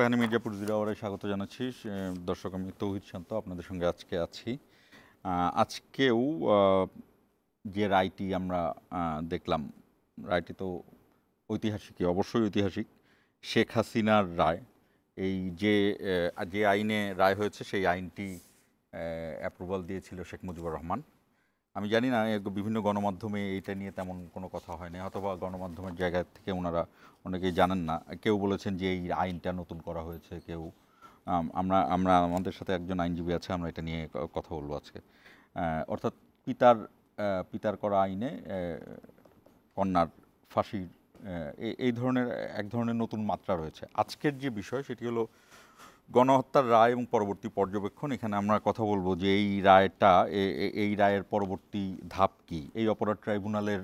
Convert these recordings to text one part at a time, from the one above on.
Ispahani Mirzapur zero আওয়ারে স্বাগত জানাচ্ছি। দর্শক, আমি তৌহিদ শান্ত আপনাদের সঙ্গে আজকে আছি। আজকেও যে রায়টি আমরা দেখলাম, রায়টি তো ঐতিহাসিকই, অবশ্যই ঐতিহাসিক। শেখ হাসিনার রায়, এই যে আইনে রায় হয়েছে সেই আইনটি অ্যাপ্রুভাল দিয়েছিল শেখ মুজিবুর রহমান। আমি জানি না, বিভিন্ন গণমাধ্যমে এইটা নিয়ে তেমন কোনো কথা হয় না, অথবা গণমাধ্যমের জায়গা থেকে ওনারা অনেকেই জানেন না। কেউ বলেছেন যে এই আইনটা নতুন করা হয়েছে, কেউ আমাদের সাথে একজন আইনজীবী আছে, আমরা এটা নিয়ে কথা বলবো আজকে। অর্থাৎ পিতার করা আইনে কন্যার ফাঁসির এই ধরনের এক ধরনের নতুন মাত্রা রয়েছে। আজকের যে বিষয় সেটি হলো গণহত্যার রায় এবং পরবর্তী পর্যবেক্ষণ। এখানে আমরা কথা বলবো যে এই রায়ের পরবর্তী ধাপ কি, এই অপরাধ ট্রাইব্যুনালের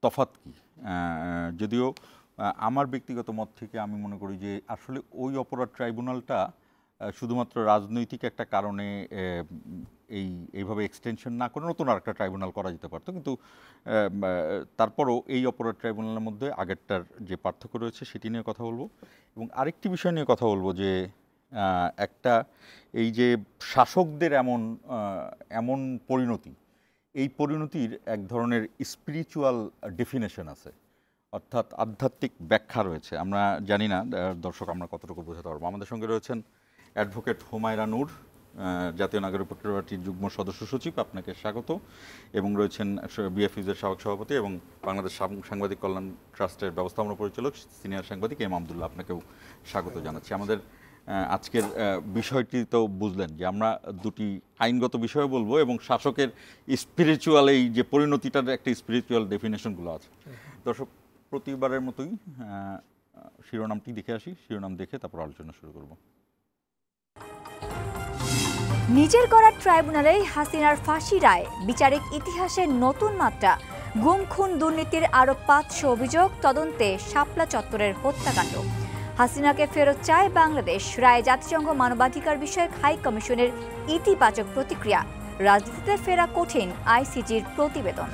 তফাৎ কি। যদিও আমার ব্যক্তিগত মত থেকে আমি মনে করি যে আসলে ওই অপরাধ ট্রাইব্যুনালটা শুধুমাত্র রাজনৈতিক একটা কারণে এইভাবে এক্সটেনশন না করে নতুন আরেকটা ট্রাইব্যুনাল করা যেতে পারতো, কিন্তু তারপরও এই অপরাধ ট্রাইব্যুনালের মধ্যে আগেরটার যে পার্থক্য রয়েছে সেটি নিয়ে কথা বলবো। এবং আরেকটি বিষয় নিয়ে কথা বলবো যে একটা এই যে শাসকদের এমন পরিণতি, এই পরিণতির এক ধরনের স্পিরিচুয়াল ডেফিনেশন আছে, অর্থাৎ আধ্যাত্মিক ব্যাখ্যা রয়েছে। আমরা জানি না দর্শক আমরা কতটুকু বোঝাতে পারবো। আমাদের সঙ্গে রয়েছেন অ্যাডভোকেট হুমায়রা নূর, জাতীয় নাগরিক পরিষদ পার্টির যুগ্ম সদস্য সচিব, আপনাকে স্বাগত। এবং রয়েছেন বিএফইউজের সাবেক সভাপতি এবং বাংলাদেশ সাংবাদিক কল্যাণ ট্রাস্টের ব্যবস্থাপনা পরিচালক সিনিয়র সাংবাদিক এম আবদুল্লাহ, আপনাকেও স্বাগত জানাচ্ছি। আমাদের আজকের বিষয়টি তো বুঝলেন যে আমরা দুটি আইনগত বিষয় বলবো এবং শাসকের স্পিরিচুয়াল এই যে পরিণতিটার একটা স্পিরিচুয়াল ডেফিনেশনগুলো আছে। দর্শক, প্রতিবারের মতোই শিরোনামটি দেখে আসি, শিরোনাম দেখে তারপর আলোচনা শুরু করব। নিজের করা ট্রাইব্যুনালে হাসিনার ফাঁসি রায়, বিচারিক ইতিহাসের নতুন মাত্রা, গুম খুন দুর্নীতির আরও 500 অভিযোগ, তদন্তে শাপলা চত্বরের হত্যাকাণ্ড। হাসিনাকে ফেরত চায় বাংলাদেশ, রায়ে জাতিসংঘ মানবাধিকার বিষয়ক হাই কমিশনের ইতিবাচক প্রতিক্রিয়া, রাজনীতিতে ফেরা কঠিন, আইসিজির প্রতিবেদন।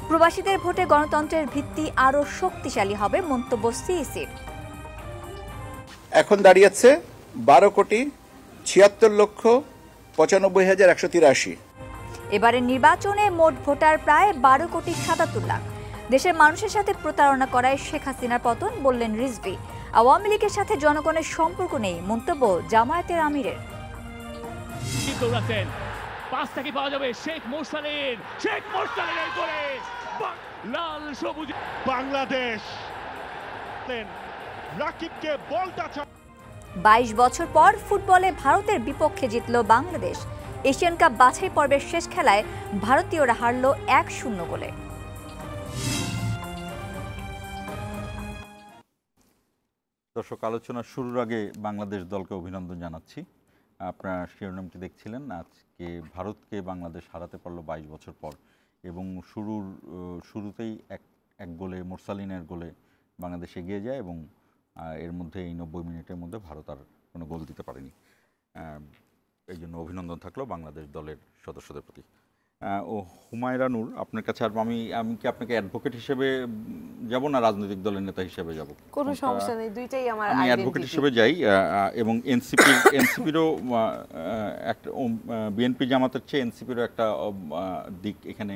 প্রবাসীদের ভোটে গণতন্ত্রের ভিত্তি আরও শক্তিশালী হবে, মন্তব্য সিইসির। এখন দাঁড়িয়েছে 12,76,95,183। এবারের নির্বাচনে মোট ভোটার প্রায় 12,77 লাখ। দেশের মানুষের সাথে প্রতারণা করায় শেখ হাসিনার পতন, বললেন রিজভী। আওয়ামী লীগের সাথে জনগণের সম্পর্ক নেই, মন্তব্য জামায়াতের আমিরের। পাওয়া যাবে শেখ মোরসালের গোলে, লাল সবুজ বাংলাদেশ। রাকিবকে বলটা 22 বছর পর ফুটবলে ভারতের বিপক্ষে জিতল বাংলাদেশ। এশিয়ান কাপ বাছাই পর্বের শেষ খেলায় ভারতীয়রা হারল 1-0 গোলে। দর্শক, আলোচনা শুরুর আগে বাংলাদেশ দলকে অভিনন্দন জানাচ্ছি। আপনারা শিরোনামটি দেখছিলেন, আজকে ভারতকে বাংলাদেশ হারাতে পারলো 22 বছর পর, এবং শুরুতেই এক গোলে, মোরসালিনের গোলে বাংলাদেশ এগিয়ে যায় এবং এর মধ্যে এই 90 মিনিটের মধ্যে ভারত আর কোনো গোল দিতে পারেনি। এই জন্য অভিনন্দন থাকলো বাংলাদেশ দলের সদস্যদের প্রতি। হুমায়রা নূর, আপনার কাছে আর আমি কি আপনাকে অ্যাডভোকেট হিসেবে যাব না রাজনৈতিক দলের নেতা হিসেবে যাব? কোনো সমস্যা নেই, দুইটাই আমার আমি অ্যাডভোকেট হিসেবে যাই। এবং এনসিপিরও একটা, বিএনপি জামাতের চেয়ে এনসিপিরও একটা দিক এখানে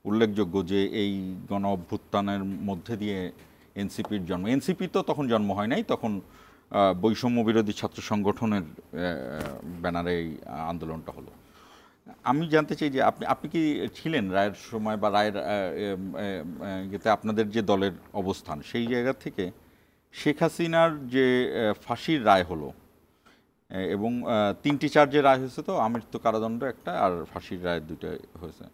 উল্লেখযোগ্য, যে এই গণ অভ্যুত্থানের মধ্যে দিয়ে এনসিপির জন্ম। এনসিপি তো তখন জন্ম হয় নাই, তখন বৈষম্য বিরোধী ছাত্র সংগঠনের ব্যানারে এই আন্দোলনটা হলো। আমি জানতে চাই যে আপনি কি ছিলেন রায়ের সময়, বা রায়ের ইয়েতে আপনাদের যে দলের অবস্থান, সেই জায়গা থেকে শেখ হাসিনার যে ফাঁসির রায় হলো এবং 3টি চার্জে রায় হয়েছে, তো আমৃত্যু কারাদণ্ড একটা আর ফাঁসির রায় 2টা হয়েছে,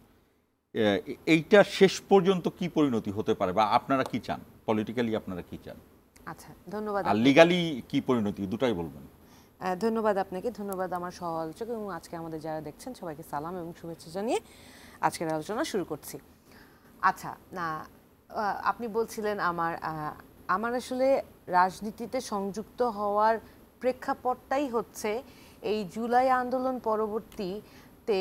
এইটা শেষ পর্যন্ত কি পরিণতি হতে পারে, বা আপনারা কি চান, পলিটিক্যালি আপনারা কি চান? আচ্ছা, ধন্যবাদ। আর লিগালি কি পরিণতি, দুটাই বলবেন। ধন্যবাদ আপনাকে, ধন্যবাদ আমার সহ আলোচক এবং আজকে আমাদের যারা দেখছেন সবাইকে সালাম এবং শুভেচ্ছা জানিয়ে আজকের আলোচনা শুরু করছি। আচ্ছা, না আপনি বলছিলেন আমার আসলে রাজনীতিতে সংযুক্ত হওয়ার প্রেক্ষাপটটাই হচ্ছে এই জুলাই আন্দোলন পরবর্তীতে,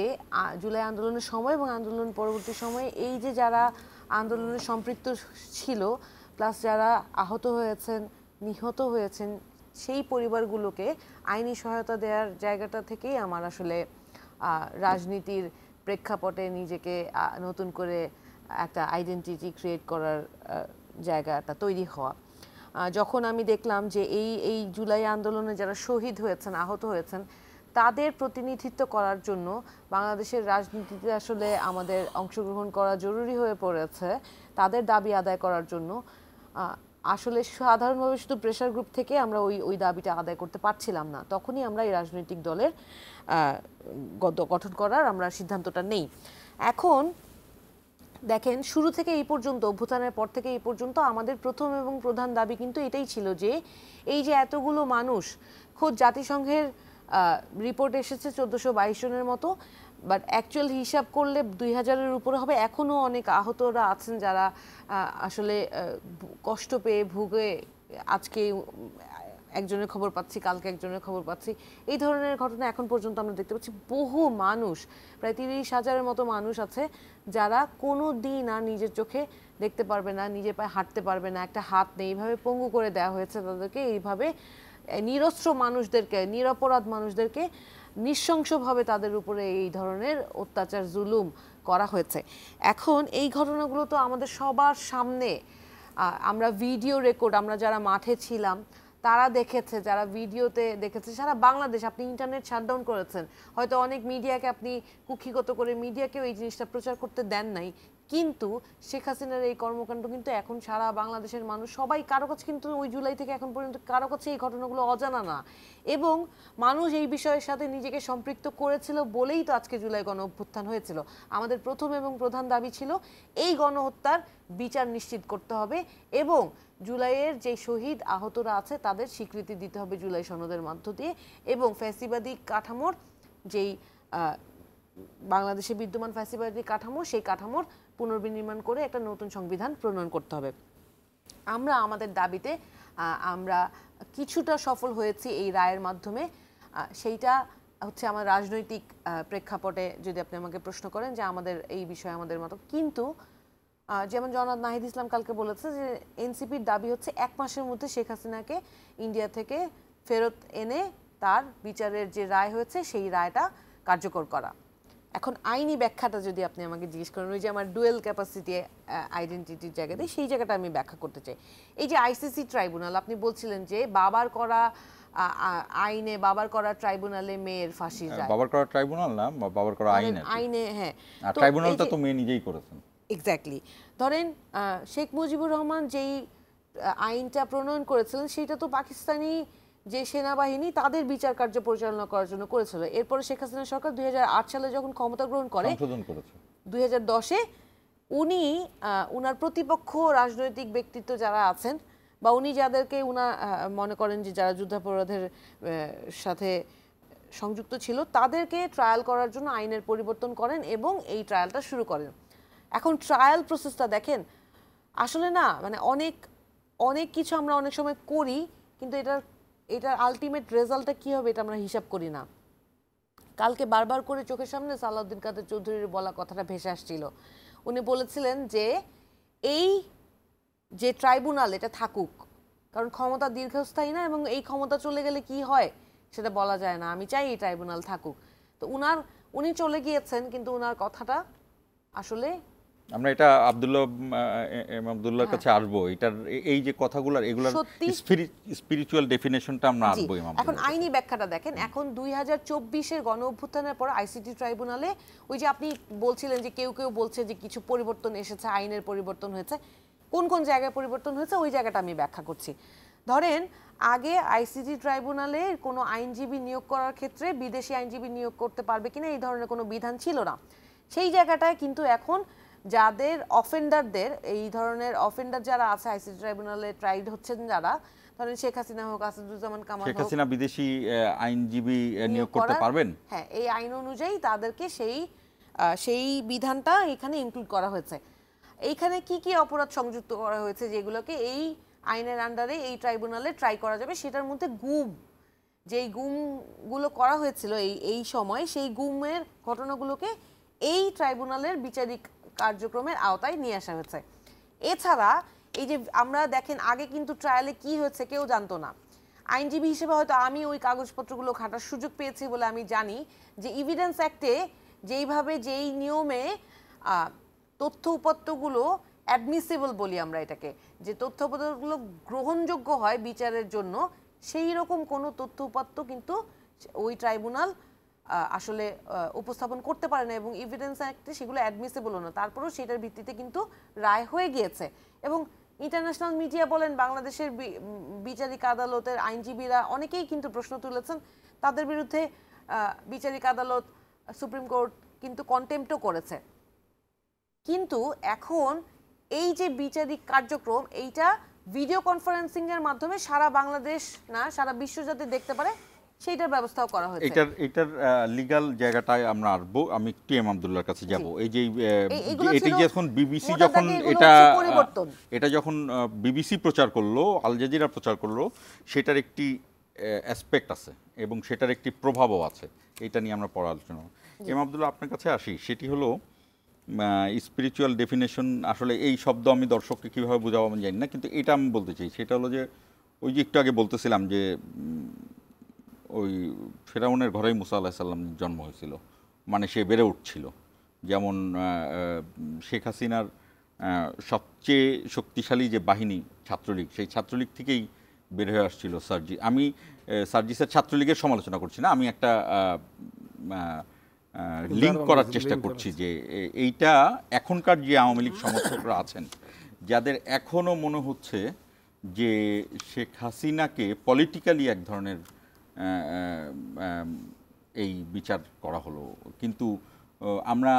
জুলাই আন্দোলনের সময় এবং আন্দোলন পরবর্তী সময়ে এই যে যারা আন্দোলনে সম্পৃক্ত ছিল, প্লাস যারা আহত হয়েছেন, নিহত হয়েছেন, সেই পরিবারগুলোকে আইনি সহায়তা দেওয়ার জায়গাটা থেকেই আমার আসলে রাজনীতির প্রেক্ষাপটে নিজেকে নতুন করে একটা আইডেন্টিটি ক্রিয়েট করার জায়গাটা তৈরি হওয়া। যখন আমি দেখলাম যে এই জুলাই আন্দোলনে যারা শহীদ হয়েছেন, আহত হয়েছেন, তাদের প্রতিনিধিত্ব করার জন্য বাংলাদেশের রাজনীতিতে আসলে আমাদের অংশগ্রহণ করা জরুরি হয়ে পড়েছে, তাদের দাবি আদায় করার জন্য আসলে সাধারণভাবে শুধু প্রেশার গ্রুপ থেকে আমরা ওই দাবিটা আদায় করতে পারছিলাম না। তখনই আমরা এই রাজনৈতিক দলের গঠন করার আমরা সিদ্ধান্তটা নেই। এখন দেখেন, শুরু থেকে এই পর্যন্ত, অভ্যুত্থানের পর থেকে এই পর্যন্ত আমাদের প্রথম এবং প্রধান দাবি কিন্তু এটাই ছিল যে এই যে এতগুলো মানুষ, খোদ জাতিসংঘের রিপোর্ট এসেছে 1422 জনের মতো, বাট অ্যাকচুয়াল হিসাব করলে 2000-এর উপরে হবে। এখনও অনেক আহতরা আছেন যারা আসলে কষ্ট পেয়ে ভুগে, আজকে একজনের খবর পাচ্ছি, কালকে একজনের খবর পাচ্ছি, এই ধরনের ঘটনা এখন পর্যন্ত আমরা দেখতে পাচ্ছি। বহু মানুষ, প্রায় 30,000-এর মতো মানুষ আছে যারা কোনো দিন আর নিজের চোখে দেখতে পারবে না, নিজের পায়ে হাঁটতে পারবে না, একটা হাত নেই, এইভাবে পঙ্গু করে দেওয়া হয়েছে তাদেরকে। এইভাবে নিরস্ত্র মানুষদেরকে, নিরপরাধ মানুষদেরকে নৃশংসভাবে তাদের উপরে এই ধরনের অত্যাচার, জুলুম করা হয়েছে। এখন এই ঘটনাগুলো তো আমাদের সবার সামনে, আমরা ভিডিও রেকর্ড, আমরা যারা মাঠে ছিলাম তারা দেখেছে, যারা ভিডিওতে দেখেছে, সারা বাংলাদেশ। আপনি ইন্টারনেট শাটডাউন করেছেন, হয়তো অনেক মিডিয়াকে আপনি কুক্ষিগত করে মিডিয়াকেও এই জিনিসটা প্রচার করতে দেন নাই, কিন্তু শেখ হাসিনার এই কর্মকাণ্ড কিন্তু এখন সারা বাংলাদেশের মানুষ সবাই, কারো কাছে কিন্তু ওই জুলাই থেকে এখন পর্যন্ত কারো কাছে এই ঘটনাগুলো অজানা না, এবং মানুষ এই বিষয়ের সাথে নিজেকে সম্পৃক্ত করেছিল বলেই তো আজকে জুলাই গণ অভ্যুত্থান হয়েছিল। আমাদের প্রথম এবং প্রধান দাবি ছিল এই গণহত্যার বিচার নিশ্চিত করতে হবে, এবং জুলাইয়ের যে শহীদ আহতরা আছে তাদের স্বীকৃতি দিতে হবে জুলাই সনদের মধ্য দিয়ে, এবং ফ্যাসিবাদী কাঠামোর যেই বাংলাদেশে বিদ্যমান ফ্যাসিবাদী কাঠামো, সেই কাঠামোর পুনর্বিনির্মাণ করে একটা নতুন সংবিধান প্রণয়ন করতে হবে। আমরা আমাদের দাবিতে আমরা কিছুটা সফল হয়েছি এই রায়ের মাধ্যমে। সেইটা হচ্ছে আমার রাজনৈতিক প্রেক্ষাপটে যদি আপনি আমাকে প্রশ্ন করেন যে আমাদের এই বিষয়ে আমাদের মতো, কিন্তু যেমন জনাব নাহিদ ইসলাম কালকে বলেছে যে এনসিপির দাবি হচ্ছে 1 মাসের মধ্যে শেখ হাসিনাকে ইন্ডিয়া থেকে ফেরত এনে তার বিচারের যে রায় হয়েছে সেই রায়টা কার্যকর করা। এখন আইনি ব্যাখ্যাটা যদি আপনি আমাকে জিজ্ঞেস করেন, ওই যে আমার ডুয়েল ক্যাপাসিটি আইডেন্টিটির জায়গাতে, সেই জায়গাটা আমি ব্যাখ্যা করতে চাই। এই যে আইসিসি ট্রাইব্যুনাল, আপনি বলছিলেন যে বাবার করা আইনে, বাবার করা ট্রাইব্যুনালে মেয়ের ফাঁসির রায়, বাবার করা ট্রাইব্যুনাল না, বাবার করা আইনে, হ্যাঁ, ট্রাইব্যুনালটা তো মেয়ে নিজেই করেছেন। এক্স্যাক্টলি। ধরেন শেখ মুজিবুর রহমান যেই আইনটা প্রণয়ন করেছিলেন সেটা তো পাকিস্তানি যে সেনাবাহিনী তাদের বিচার কার্য পরিচালনা করার জন্য করেছিল। এরপরে শেখ হাসিনা সরকার 2008 সালে যখন ক্ষমতা গ্রহণ করে, 2010-এ উনি উনার প্রতিপক্ষ রাজনৈতিক ব্যক্তিত্ব যারা আছেন, বা উনি যাদেরকে উনার মনে করেন যে যারা যুদ্ধাপরাধের সাথে সংযুক্ত ছিল, তাদেরকে ট্রায়াল করার জন্য আইনের পরিবর্তন করেন এবং এই ট্রায়ালটা শুরু করেন। এখন ট্রায়াল প্রসেসটা দেখেন, আসলে না, মানে অনেক কিছু আমরা অনেক সময় করি, কিন্তু এটার আলটিমেট রেজাল্টটা কী হবে এটা আমরা হিসাব করি না। কালকে বারবার করে চোখের সামনে সালাউদ্দিন কাদের চৌধুরীর বলা কথাটা ভেসে আসছিল। উনি বলেছিলেন যে এই যে ট্রাইব্যুনাল এটা থাকুক, কারণ ক্ষমতা দীর্ঘস্থায়ী না, এবং এই ক্ষমতা চলে গেলে কি হয় সেটা বলা যায় না। আমি চাই এই ট্রাইব্যুনাল থাকুক। তো উনি চলে গিয়েছেন, কিন্তু উনার কথাটা আসলে, আমরা এটা আব্দুল্লাহর কাছে আসবো, এটার এই যে কথাগুলো, এগুলোর স্পিরিচুয়াল ডেফিনেশনটা আমরা আসবো। এখন আইনি ব্যাখ্যাটা দেখেন, এখন 2024-এর গণ অভ্যুত্থানের পর আইসিটি ট্রাইব্যুনালে ওই যে আপনি বলছিলেন যে কেউ কেউ বলছে যে কিছু পরিবর্তন এসেছে, আইনের পরিবর্তন হয়েছে, কোন কোন জায়গায় পরিবর্তন হয়েছে ওই জায়গাটা আমি ব্যাখ্যা করছি। ধরেন আগে আইসিটি ট্রাইব্যুনালে কোনো আইনজীবী নিয়োগ করার ক্ষেত্রে বিদেশি আইনজীবী নিয়োগ করতে পারবে কিনা এই ধরনের কোনো বিধান ছিল না। সেই জায়গাটায় কিন্তু এখন যাদের অফেন্ডারদের, এই ধরনের অফেন্ডার যারা আছে আইসিটি ট্রাইব্যুনালে ট্রাইড হচ্ছেন, যারা ধরেন শেখ হাসিনা হোক, আসাদুজ্জামান কামাল হোক, শেখ হাসিনা বিদেশি আইনজীবী নিয়োগ করতে পারবেন। হ্যাঁ, এই আইন অনুযায়ী তাদেরকে সেই বিধানটা এখানে ইনক্লুড করা হয়েছে। এইখানে কি কি অপরাধ সংযুক্ত করা হয়েছে যেগুলোকে এই আইনের আন্ডারে এই ট্রাইব্যুনালে ট্রাই করা যাবে, সেটার মধ্যে যেই গুমগুলো করা হয়েছিল এই সময়, সেই গুমের ঘটনাগুলোকে এই ট্রাইব্যুনালের বিচারিক কার্যক্রমের আওতায় নিয়ে আসা হয়েছে। এছাড়া এই যে আমরা দেখেন আগে কিন্তু ট্রায়ালে কি হয়েছে কেউ জানতো না। আইনজীবী হিসেবে হয়তো আমি ওই কাগজপত্রগুলো ঘাটার সুযোগ পেয়েছি বলে আমি জানি যে এভিডেন্স অ্যাক্টে যেইভাবে যেই নিয়মে তথ্য উপাত্তগুলো অ্যাডমিসিবল বলি আমরা এটাকে, যে তথ্য উপাত্তগুলো গ্রহণযোগ্য হয় বিচারের জন্য, সেই রকম কোনো তথ্য উপাত্ত কিন্তু ওই ট্রাইব্যুনাল আসলে উপস্থাপন করতে পারে না এবং এভিডেন্স অ্যাক্টে সেগুলো অ্যাডমিসিবলও না। তারপরেও সেটার ভিত্তিতে কিন্তু রায় হয়ে গিয়েছে এবং ইন্টারন্যাশনাল মিডিয়া বলেন, বাংলাদেশের বিচারিক আদালতের আইনজীবীরা অনেকেই কিন্তু প্রশ্ন তুলেছেন, তাদের বিরুদ্ধে বিচারিক আদালত, সুপ্রিম কোর্ট কিন্তু কন্টেম্পটও করেছে। কিন্তু এখন এই যে বিচারিক কার্যক্রম, এইটা ভিডিও কনফারেন্সিং এর মাধ্যমে সারা বাংলাদেশ না সারা বিশ্ব যাতে দেখতে পারে সেইটার ব্যবস্থাও করা হয়েছে। এটার লিগ্যাল জায়গাটায় আমরা আসবো। আমি একটু এম আব্দুল্লাহর কাছে যাব। এই যে এটি যখন বিবিসি যখন এটা যখন বিবিসি প্রচার করলো, আল জাজিরা প্রচার করলো, সেটার একটি অ্যাসপেক্ট আছে এবং সেটার একটি প্রভাবও আছে। এটা নিয়ে আমরা পরে আলোচনা করব। এম আব্দুল্লাহ, আপনার কাছে আসি। সেটি হলো স্পিরিচুয়াল ডেফিনেশন। আসলে এই শব্দ আমি দর্শককে কীভাবে বোঝাবো আমি জানি না, কিন্তু এটা আমি বলতে চাই। সেটা হলো যে ওই যে একটু আগে বলতেছিলাম যে ওই ফেরাউনের ঘরেই মুসা আলাইহিস সালাম জন্ম হয়েছিল, মানে সে বেড়ে উঠছিল। যেমন শেখ হাসিনার সবচেয়ে শক্তিশালী যে বাহিনী ছাত্রলীগ, সেই ছাত্রলীগ থেকেই বের হয়ে আসছিল সার্জি। আমি সার্জিসের ছাত্রলীগের সমালোচনা করছি না, আমি একটা লিঙ্ক করার চেষ্টা করছি যে এইটা এখনকার যে আওয়ামী লীগ সমর্থকরা আছেন, যাদের এখনও মনে হচ্ছে যে শেখ হাসিনাকে পলিটিক্যালি এক ধরনের এই বিচার করা হলো, কিন্তু আমরা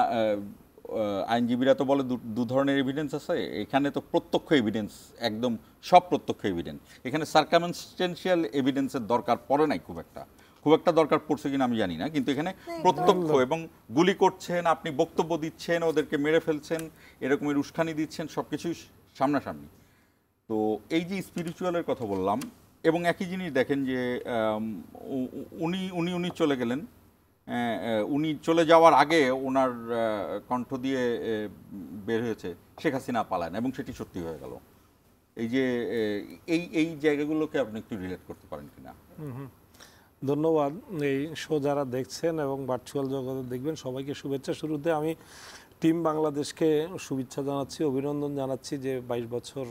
আইনজীবীরা তো বলে দু ধরনের এভিডেন্স আছে। এখানে তো প্রত্যক্ষ এভিডেন্স, একদম সব প্রত্যক্ষ এভিডেন্স। এখানে সার্কামস্টেন্সিয়াল এভিডেন্সের দরকার পড়ে নাই খুব একটা দরকার পড়ছে কিনা আমি জানি না, কিন্তু এখানে প্রত্যক্ষ এবং গুলি করছেন, আপনি বক্তব্য দিচ্ছেন, ওদেরকে মেরে ফেলছেন, এরকমের উস্কানি দিচ্ছেন, সব কিছুই সামনাসামনি। তো এই যে স্পিরিচুয়ালের কথা বললাম, এবং একই জিনিস দেখেন যে উনি চলে গেলেন, উনি চলে যাওয়ার আগে ওনার কণ্ঠ দিয়ে বের হয়েছে শেখ হাসিনা পালায়ন, এবং সেটি সত্যি হয়ে গেল। এই যে এই জায়গাগুলোকে আপনি একটু রিলেট করতে পারেন কিনা? ধন্যবাদ। এই শো যারা দেখছেন এবং ভার্চুয়াল জগতে দেখবেন, সবাইকে শুভেচ্ছা। শুরুতে আমি টিম বাংলাদেশকে শুভেচ্ছা জানাচ্ছি, অভিনন্দন জানাচ্ছি যে 22 বছর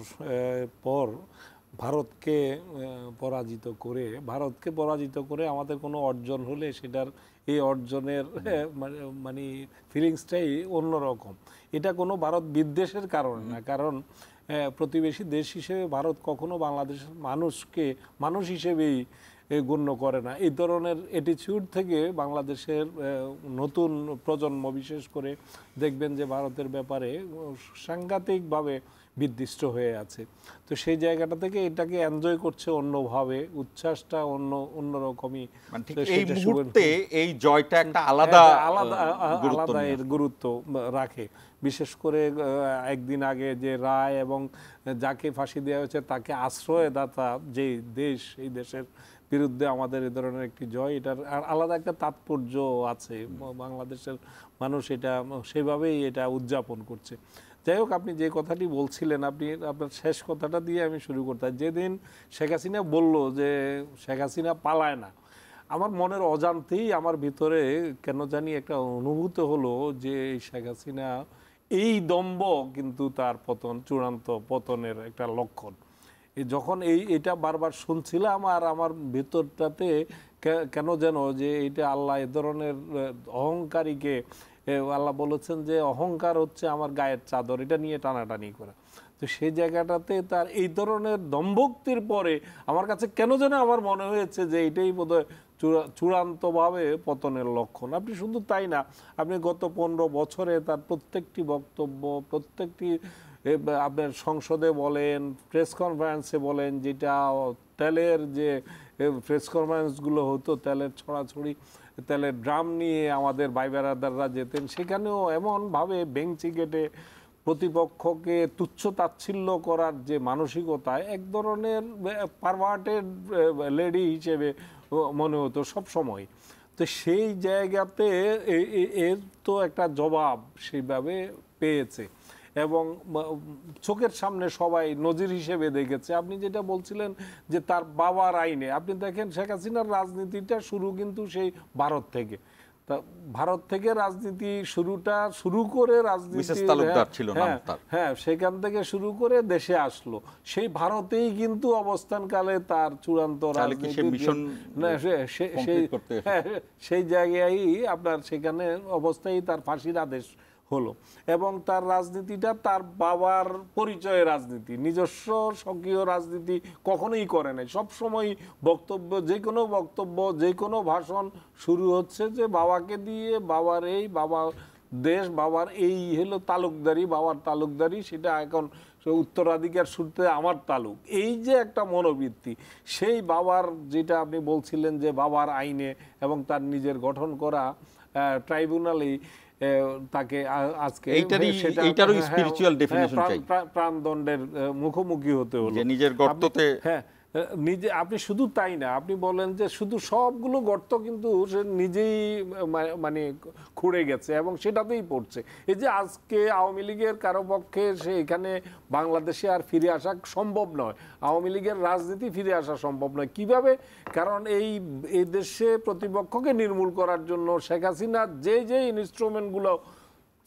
পর ভারতকে পরাজিত করে আমাদের কোনো অর্জন হলে সেটার এই অর্জনের মানে ফিলিংসটাই অন্যরকম। এটা কোনো ভারত বিদ্বেষের কারণে না, কারণ প্রতিবেশী দেশ হিসেবে ভারত কখনো বাংলাদেশের মানুষকে মানুষ হিসেবেই গণ্য করে না। এই ধরনের অ্যাটিটিউড থেকে বাংলাদেশের নতুন প্রজন্ম বিশেষ করে দেখবেন যে ভারতের ব্যাপারে সাংঘাতিকভাবে বিদ্বিষ্ট হয়ে আছে। তো সেই জায়গাটা থেকে এটাকে এনজয় করছে অন্যভাবে, উচ্ছ্বাসটা অন্যরকমই। এই মুহূর্তে এই জয়টা একটা আলাদা গুরুত্ব রাখে। বিশেষ করে একদিন আগে যে রায় এবং যাকে ফাঁসি দেওয়া হয়েছে তাকে আশ্রয়দাতা যে দেশ, এই দেশের বিরুদ্ধে আমাদের এ ধরনের একটি জয়, এটার আলাদা একটা তাৎপর্য আছে। বাংলাদেশের মানুষ এটা সেভাবেই এটা উদযাপন করছে। যাই হোক, আপনি যে কথাটি বলছিলেন, আপনার শেষ কথাটা দিয়ে আমি শুরু করতাম। যেদিন শেখ হাসিনা বলল যে শেখ হাসিনা পালায় না, আমার মনের অজান্তেই আমার ভিতরে কেন জানি একটা অনুভূতি হলো যে শেখ হাসিনা এই দম্ভ কিন্তু তার চূড়ান্ত পতনের একটা লক্ষণ। যখন এটা বারবার শুনছিলাম আর আমার ভিতরটাতে কেন যেন যে এটা আল্লাহ এ ধরনের অহংকারীকে, আল্লাহ বলেছেন যে অহংকার হচ্ছে আমার গায়ের চাদর, এটা নিয়ে টানাটানি করা। তো সেই জায়গাটাতে তার এই ধরনের দম্ভক্তির পরে আমার কাছে কেন যেন আমার মনে হয়েছে যে এটাই বোধহয় চূড়ান্তভাবে পতনের লক্ষণ। আপনি শুধু তাই না, আপনি গত 15 বছরে তার প্রত্যেকটি বক্তব্য, প্রত্যেকটি আপনার সংসদে বলেন, প্রেস কনফারেন্সে বলেন, যেটা তেলের যে প্রেস কনফারেন্সগুলো হতো, তেলের ছড়াছড়ি, তেলের ড্রাম নিয়ে আমাদের ভাই বেরাদাররা যেতেন, সেখানেও এমনভাবে বেঞ্চি কেটে প্রতিপক্ষকে তুচ্ছ তাচ্ছিল্য করার যে মানসিকতা, এক ধরনের পারভার্টেড লেডি হিসেবে মনে হতো সব সময়। তো সেই জায়গাতে এর তো একটা জবাব সেইভাবে পেয়েছে এবং চোখের সামনে সবাই নজির হিসেবে দেখেছে। আপনি যেটা বলছিলেন যে তার বাবার আইনে, আপনি দেখেন শেখ হাসিনার রাজনীতিটা শুরু কিন্তু সেই ভারত থেকে। তা ভারত থেকে রাজনীতি শুরু করে রাজনীতি, হ্যাঁ, সেখান থেকে শুরু করে দেশে আসলো। সেই ভারতেই কিন্তু অবস্থানকালে তার চূড়ান্ত রাজনীতি, সেই জায়গায় আপনার সেখানে অবস্থায় তার ফাঁসির আদেশ হলো। এবং তার রাজনীতিটা তার বাবার পরিচয়ে রাজনীতি, নিজস্ব স্বকীয় রাজনীতি কখনোই করে নাই। সবসময় বক্তব্য, যে কোনো বক্তব্য, যে কোনো ভাষণ শুরু হচ্ছে যে বাবাকে দিয়ে, বাবার এই, বাবা দেশ, বাবার এই হলো তালুকদারি, বাবার তালুকদারি, সেটা এখন উত্তরাধিকার সূত্রে আমার তালুক। এই যে একটা মনোবৃত্তি, সেই বাবার, যেটা আপনি বলছিলেন যে বাবার আইনে এবং তার নিজের গঠন করা ট্রাইব্যুনালে তাকে আজকে প্রাণদণ্ডের মুখোমুখি হতে হলো নিজের গর্ততে। হ্যাঁ, নিজে আপনি শুধু তাই না, আপনি বলেন যে শুধু সবগুলো গর্ত কিন্তু সে নিজেই মানে খুঁড়ে গেছে এবং সেটাতেই পড়ছে। এই যে আজকে আওয়ামী লীগের কারো পক্ষে সে এখানে বাংলাদেশে আর ফিরে আসা সম্ভব নয়, আওয়ামী লীগের রাজনীতি ফিরে আসা সম্ভব নয়। কিভাবে? কারণ এই দেশে প্রতিপক্ষকে নির্মূল করার জন্য শেখ হাসিনা যে ইনস্ট্রুমেন্টগুলো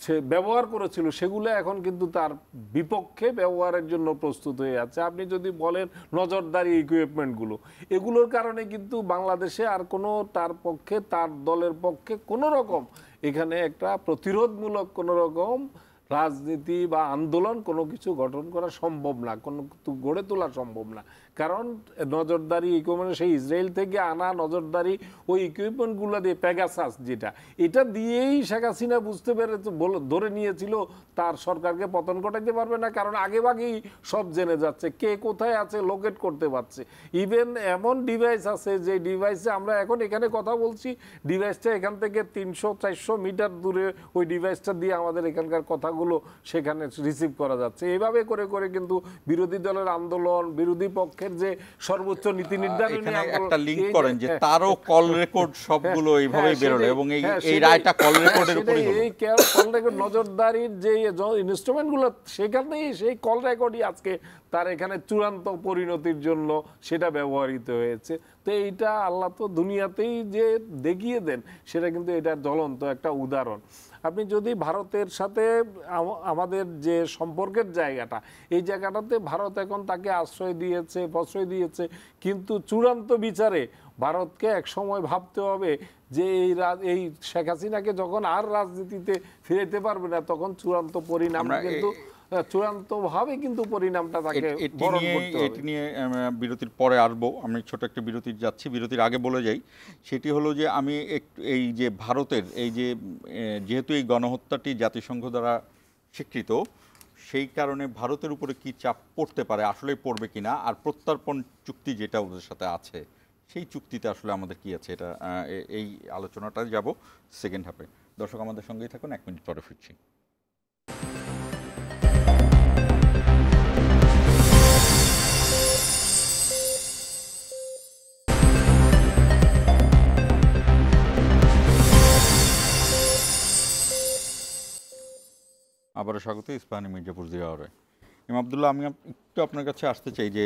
সে ব্যবহার করেছিল, সেগুলো এখন কিন্তু তার বিপক্ষে ব্যবহারের জন্য প্রস্তুত হয়ে আছে। আপনি যদি বলেন নজরদারি ইকুইপমেন্টগুলো, এগুলোর কারণে কিন্তু বাংলাদেশে আর কোনো তার পক্ষে, তার দলের পক্ষে কোনো রকম এখানে একটা প্রতিরোধমূলক কোনো রকম রাজনীতি বা আন্দোলন কোনো কিছু গঠন করা সম্ভব না, কোনো গড়ে তোলা সম্ভব না। কারণ নজরদারি ইকুইপমেন্ট, সেই ইসরায়েল থেকে আনা নজরদারি ওই ইকুইপমেন্টগুলো দিয়ে, প্যাগাসাস যেটা, এটা দিয়েই শেখ হাসিনা বুঝতে পেরেছে, ধরে নিয়েছিল তার সরকারকে পতন ঘটাইতে পারবে না। কারণ আগেভাগেই সব জেনে যাচ্ছে কে কোথায় আছে, লোকেট করতে পারছে। ইভেন এমন ডিভাইস আছে যে ডিভাইসে আমরা এখন এখানে কথা বলছি, ডিভাইসটা এখান থেকে 300-400 মিটার দূরে ওই ডিভাইসটা দিয়ে আমাদের এখানকার কথাগুলো সেখানে রিসিভ করা যাচ্ছে। এইভাবে করে করে কিন্তু বিরোধী দলের আন্দোলন, বিরোধী পক্ষের যে সর্বোচ্চ নীতি নির্ধারণী একটা লিংক করেন যে তারও কল রেকর্ড সবগুলো এইভাবেই বের হলো এবং এই রায়টা কল রেকর্ডের উপরই হলো। এই কল রেকর্ড, নজরদারির যে ইনস্ট্রুমেন্টগুলো, সেখানেই সেই কল রেকর্ডই আজকে তার এখানে চূড়ান্ত পরিণতির জন্য সেটা ব্যবহৃত হয়েছে। তো এইটা আল্লাহ তো দুনিয়াতেই যে দেখিয়ে দেন, সেটা কিন্তু এটার জ্বলন্ত একটা উদাহরণ। আপনি যদি ভারতের সাথে আমাদের যে সম্পর্কের জায়গাটা, এই জায়গাটাতে ভারত এখন তাকে আশ্রয় দিয়েছে, প্রশ্রয় দিয়েছে, কিন্তু চূড়ান্ত বিচারে ভারতকে এক সময় ভাবতে হবে যে এই শেখ হাসিনাকে যখন আর রাজনীতিতে ফিরাইতে পারবে না, তখন চূড়ান্ত পরিণাম কিন্তু চূড়ান্তভাবে কিন্তু পরিণামটা তাকে বরণ করতে হবে। এটি নিয়ে বিরতির পরে আসবো। আমি ছোট একটা বিরতির যাচ্ছি, বিরতির আগে বলে যাই, সেটি হলো যে আমি এই যে ভারতের এই যে যেহেতু এই গণহত্যাটি জাতিসংঘ দ্বারা স্বীকৃত, সেই কারণে ভারতের উপরে কি চাপ পড়তে পারে, আসলে পড়বে কিনা, আর প্রত্যর্পণ চুক্তি যেটা ওদের সাথে আছে, সেই চুক্তিতে আসলে আমাদের কি আছে, এটা এই আলোচনাটা যাব সেকেন্ড হাফে। দর্শক আমাদের সঙ্গেই থাকুন, 1 মিনিট পরে ফিরছি। আবারও স্বাগত ইস্পাহানি মির্জাপুর জিরাওয়ারে। ইমাম আবদুল্লাহ, আমি একটু আপনার কাছে আসতে চাই যে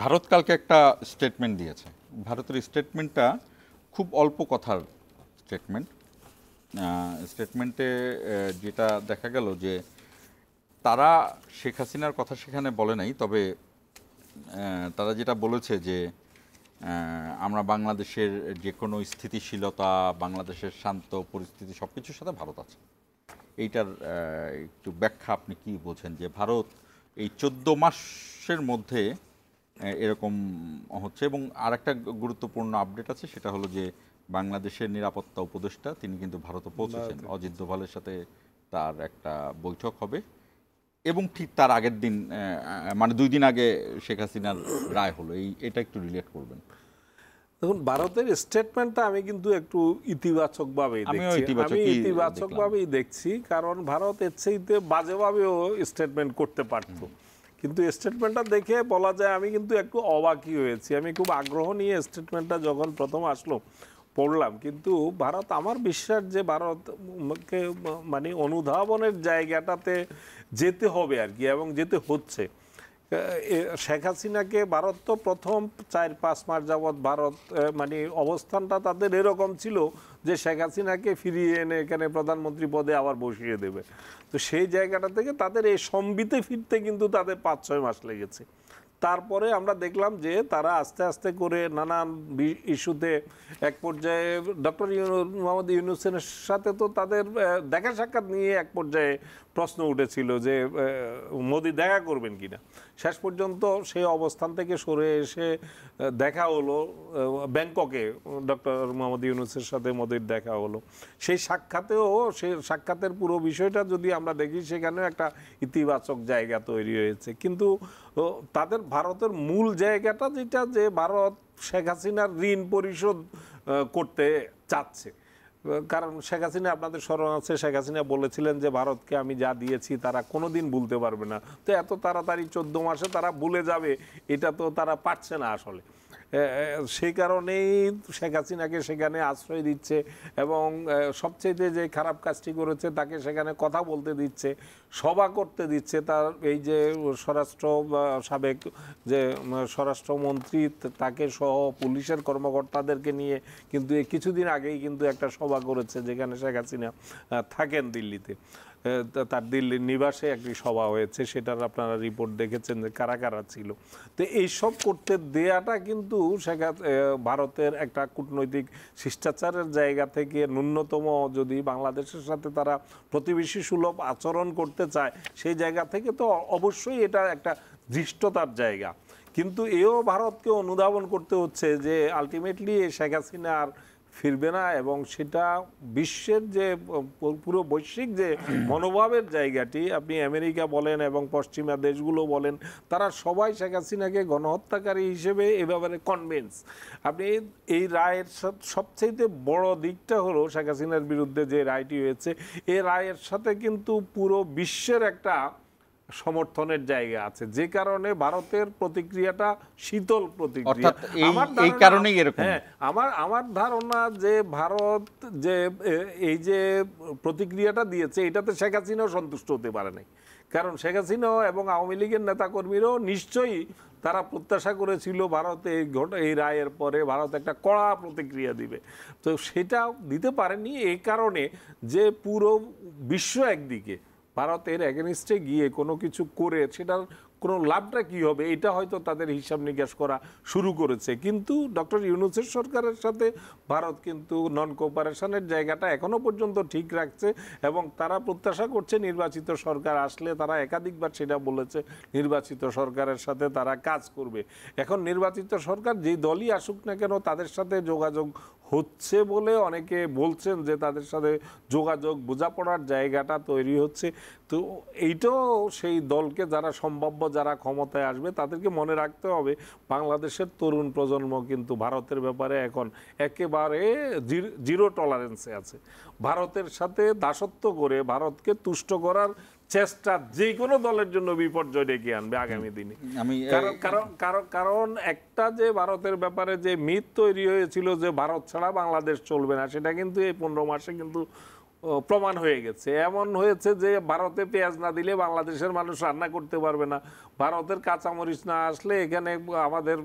ভারত কালকে একটা স্টেটমেন্ট দিয়েছে। ভারতের স্টেটমেন্টটা খুব অল্প কথার স্টেটমেন্টে যেটা দেখা গেল যে তারা শেখ হাসিনার কথা সেখানে বলে নাই, তবে তারা যেটা বলেছে যে আমরা বাংলাদেশের যে কোনো স্থিতিশীলতা, বাংলাদেশের শান্ত পরিস্থিতি সব কিছুর সাথে ভারত আছে। এইটার একটু ব্যাখ্যা আপনি কি বোঝেন যে ভারত এই 14 মাসের মধ্যে এরকম হচ্ছে? এবং আর একটা গুরুত্বপূর্ণ আপডেট আছে, সেটা হলো যে বাংলাদেশের নিরাপত্তা উপদেষ্টা তিনি কিন্তু ভারতে পৌঁছেছেন, অজিত দোভালের সাথে তার একটা বৈঠক হবে এবং ঠিক তার আগের দিন মানে 2 দিন আগে শেখ হাসিনার রায় হলো। এটা একটু রিলেট করবেন। দেখুন, ভারতের স্টেটমেন্টটা আমি কিন্তু একটু ইতিবাচকভাবেই দেখছি, কারণ ভারত এর চাইতে বাজেভাবেও স্টেটমেন্ট করতে পারতো, কিন্তু স্টেটমেন্টটা দেখে বলা যায় আমি কিন্তু একটু অবাকই হয়েছি। আমি খুব আগ্রহ নিয়ে স্টেটমেন্টটা যখন প্রথম আসলো পড়লাম, কিন্তু ভারত, আমার বিশ্বাস যে ভারতকে মানে অনুধাবনের জায়গাটাতে যেতে হবে আর কি, এবং যেতে হচ্ছে। শেখ হাসিনাকে ভারত তো প্রথম 4-5 মাস যাবৎ ভারত মানে অবস্থানটা তাদের এরকম ছিল যে শেখ হাসিনাকে ফিরিয়ে এনে এখানে প্রধানমন্ত্রী পদে আবার বসিয়ে দেবে। তো সেই জায়গাটা থেকে তাদের এই সম্বিতে ফিরতে কিন্তু তাদের 5-6 মাস লেগেছে। তারপরে আমরা দেখলাম যে তারা আস্তে আস্তে করে নানান ইস্যুতে এক পর্যায়ে ডক্টর মোহাম্মদ ইউনূসের সাথে তো তাদের দেখা সাক্ষাৎ নিয়ে এক পর্যায়ে প্রশ্ন উঠেছিল যে মোদি দেখা করবেন কিনা। শেষ পর্যন্ত সেই অবস্থান থেকে সরে এসে দেখা হলো ব্যাংককে, ডক্টর মোহাম্মদ ইউনূসের সাথে মোদির দেখা হলো। সেই সাক্ষাতেও, সেই সাক্ষাতের পুরো বিষয়টা যদি আমরা দেখি, সেখানেও একটা ইতিবাচক জায়গা তৈরি হয়েছে। কিন্তু তাদের ভারতের মূল জায়গাটা যেটা, যে ভারত শেখ হাসিনার ঋণ পরিশোধ করতে চাচ্ছে। কারণ শেখ হাসিনা, আপনাদের স্মরণ আছে, শেখ হাসিনা বলেছিলেন যে ভারতকে আমি যা দিয়েছি তারা কোনোদিন ভুলতে পারবে না। তো এত তাড়াতাড়ি 14 মাসে তারা ভুলে যাবে, এটা তো তারা পারছে না আসলে। সেই কারণেই শেখ হাসিনাকে সেখানে আশ্রয় দিচ্ছে, এবং সবচেয়ে যে খারাপ কাজটি করেছে তাকে সেখানে কথা বলতে দিচ্ছে, সভা করতে দিচ্ছে। তার এই যে সাবেক যে স্বরাষ্ট্রমন্ত্রী, তাকে সহ পুলিশের কর্মকর্তাদেরকে নিয়ে কিন্তু কিছুদিন আগেই কিন্তু একটা সভা করেছে, যেখানে শেখ হাসিনা থাকেন দিল্লিতে। তার দিল্লির নিবাসে একটি সভা হয়েছে, সেটার আপনারা রিপোর্ট দেখেছেন যে কারা কারা ছিল। তো এইসব করতে দেয়াটা কিন্তু ভারতের একটা কূটনৈতিক শিষ্টাচারের জায়গা থেকে ন্যূনতম যদি বাংলাদেশের সাথে তারা প্রতিবেশী সুলভ আচরণ করতে চায়, সেই জায়গা থেকে তো অবশ্যই এটা একটা ধৃষ্টতার জায়গা। কিন্তু এও ভারতকে অনুধাবন করতে হচ্ছে যে আলটিমেটলি শেখ হাসিনা আর ফিরবে না, এবং সেটা বিশ্বের যে পুরো বৈশ্বিক যে মনোভাবের জায়গাটি, আপনি আমেরিকা বলেন এবং পশ্চিমা দেশগুলো বলেন, তারা সবাই শেখ হাসিনাকে গণহত্যাকারী হিসেবে এ ব্যাপারে কনভিন্স। আপনি এই রায়ের সবচেয়ে বড় দিকটা হলো, শেখ হাসিনার বিরুদ্ধে যে রায়টি হয়েছে, এই রায়ের সাথে কিন্তু পুরো বিশ্বের একটা সমর্থনের জায়গা আছে, যে কারণে ভারতের প্রতিক্রিয়াটা শীতল প্রতিক্রিয়া। এই কারণেই এরকম। হ্যাঁ, আমার ধারণা যে ভারত যে এই যে প্রতিক্রিয়াটা দিয়েছে, এটাতে শেখ হাসিনাও সন্তুষ্ট হতে পারে নাই। কারণ শেখ হাসিনাও এবং আওয়ামী লীগের নেতাকর্মীরাও নিশ্চয়ই তারা প্রত্যাশা করেছিল ভারত এই রায়ের পরে ভারত একটা কড়া প্রতিক্রিয়া দিবে। তো সেটা দিতে পারেনি, এই কারণে যে পুরো বিশ্ব একদিকে ভারতের এগেনিস্টে গিয়ে কোনো কিছু করে সেটার কোনো লাভটা কী হবে, এটা হয়তো তাদের হিসাব নিকাশ করা শুরু করেছে। কিন্তু ডক্টর ইউনূসের সরকারের সাথে ভারত কিন্তু নন কোঅপারেশনের জায়গাটা এখনও পর্যন্ত ঠিক রাখছে, এবং তারা প্রত্যাশা করছে নির্বাচিত সরকার আসলে, তারা একাধিকবার সেটা বলেছে, নির্বাচিত সরকারের সাথে তারা কাজ করবে। এখন নির্বাচিত সরকার যেই দলই আসুক না কেন, তাদের সাথে যোগাযোগ হচ্ছে বলে অনেকে বলছেন যে তাদের সাথে যোগাযোগ, বোঝাপড়ার জায়গাটা তৈরি হচ্ছে। তো এইটাও সেই দলকে, যারা সম্ভাব্য, যারা ক্ষমতায় আসবে, তাদেরকে মনে রাখতে হবে বাংলাদেশের তরুণ প্রজন্ম কিন্তু ভারতের ব্যাপারে এখন একেবারে জিরো টলারেন্সে আছে। ভারতের সাথে দাসত্ব করে ভারতকে তুষ্ট করার চেষ্টা যে কোনো দলের জন্য বিপর্যয় ডেকে আনবে আগামী দিনে। কারণ একটা যে ভারতের ব্যাপারে যে মিথ তৈরি হয়েছিল যে ভারত ছাড়া বাংলাদেশ চলবে না, সেটা কিন্তু এই 15 মাসে কিন্তু প্রমাণ হয়ে গেছে। এমন হয়েছে যে ভারতে পেঁয়াজ না দিলে বাংলাদেশের মানুষ রান্না করতে পারবে না, ভারতের কাঁচামরিচ না আসলে এখানে আমাদের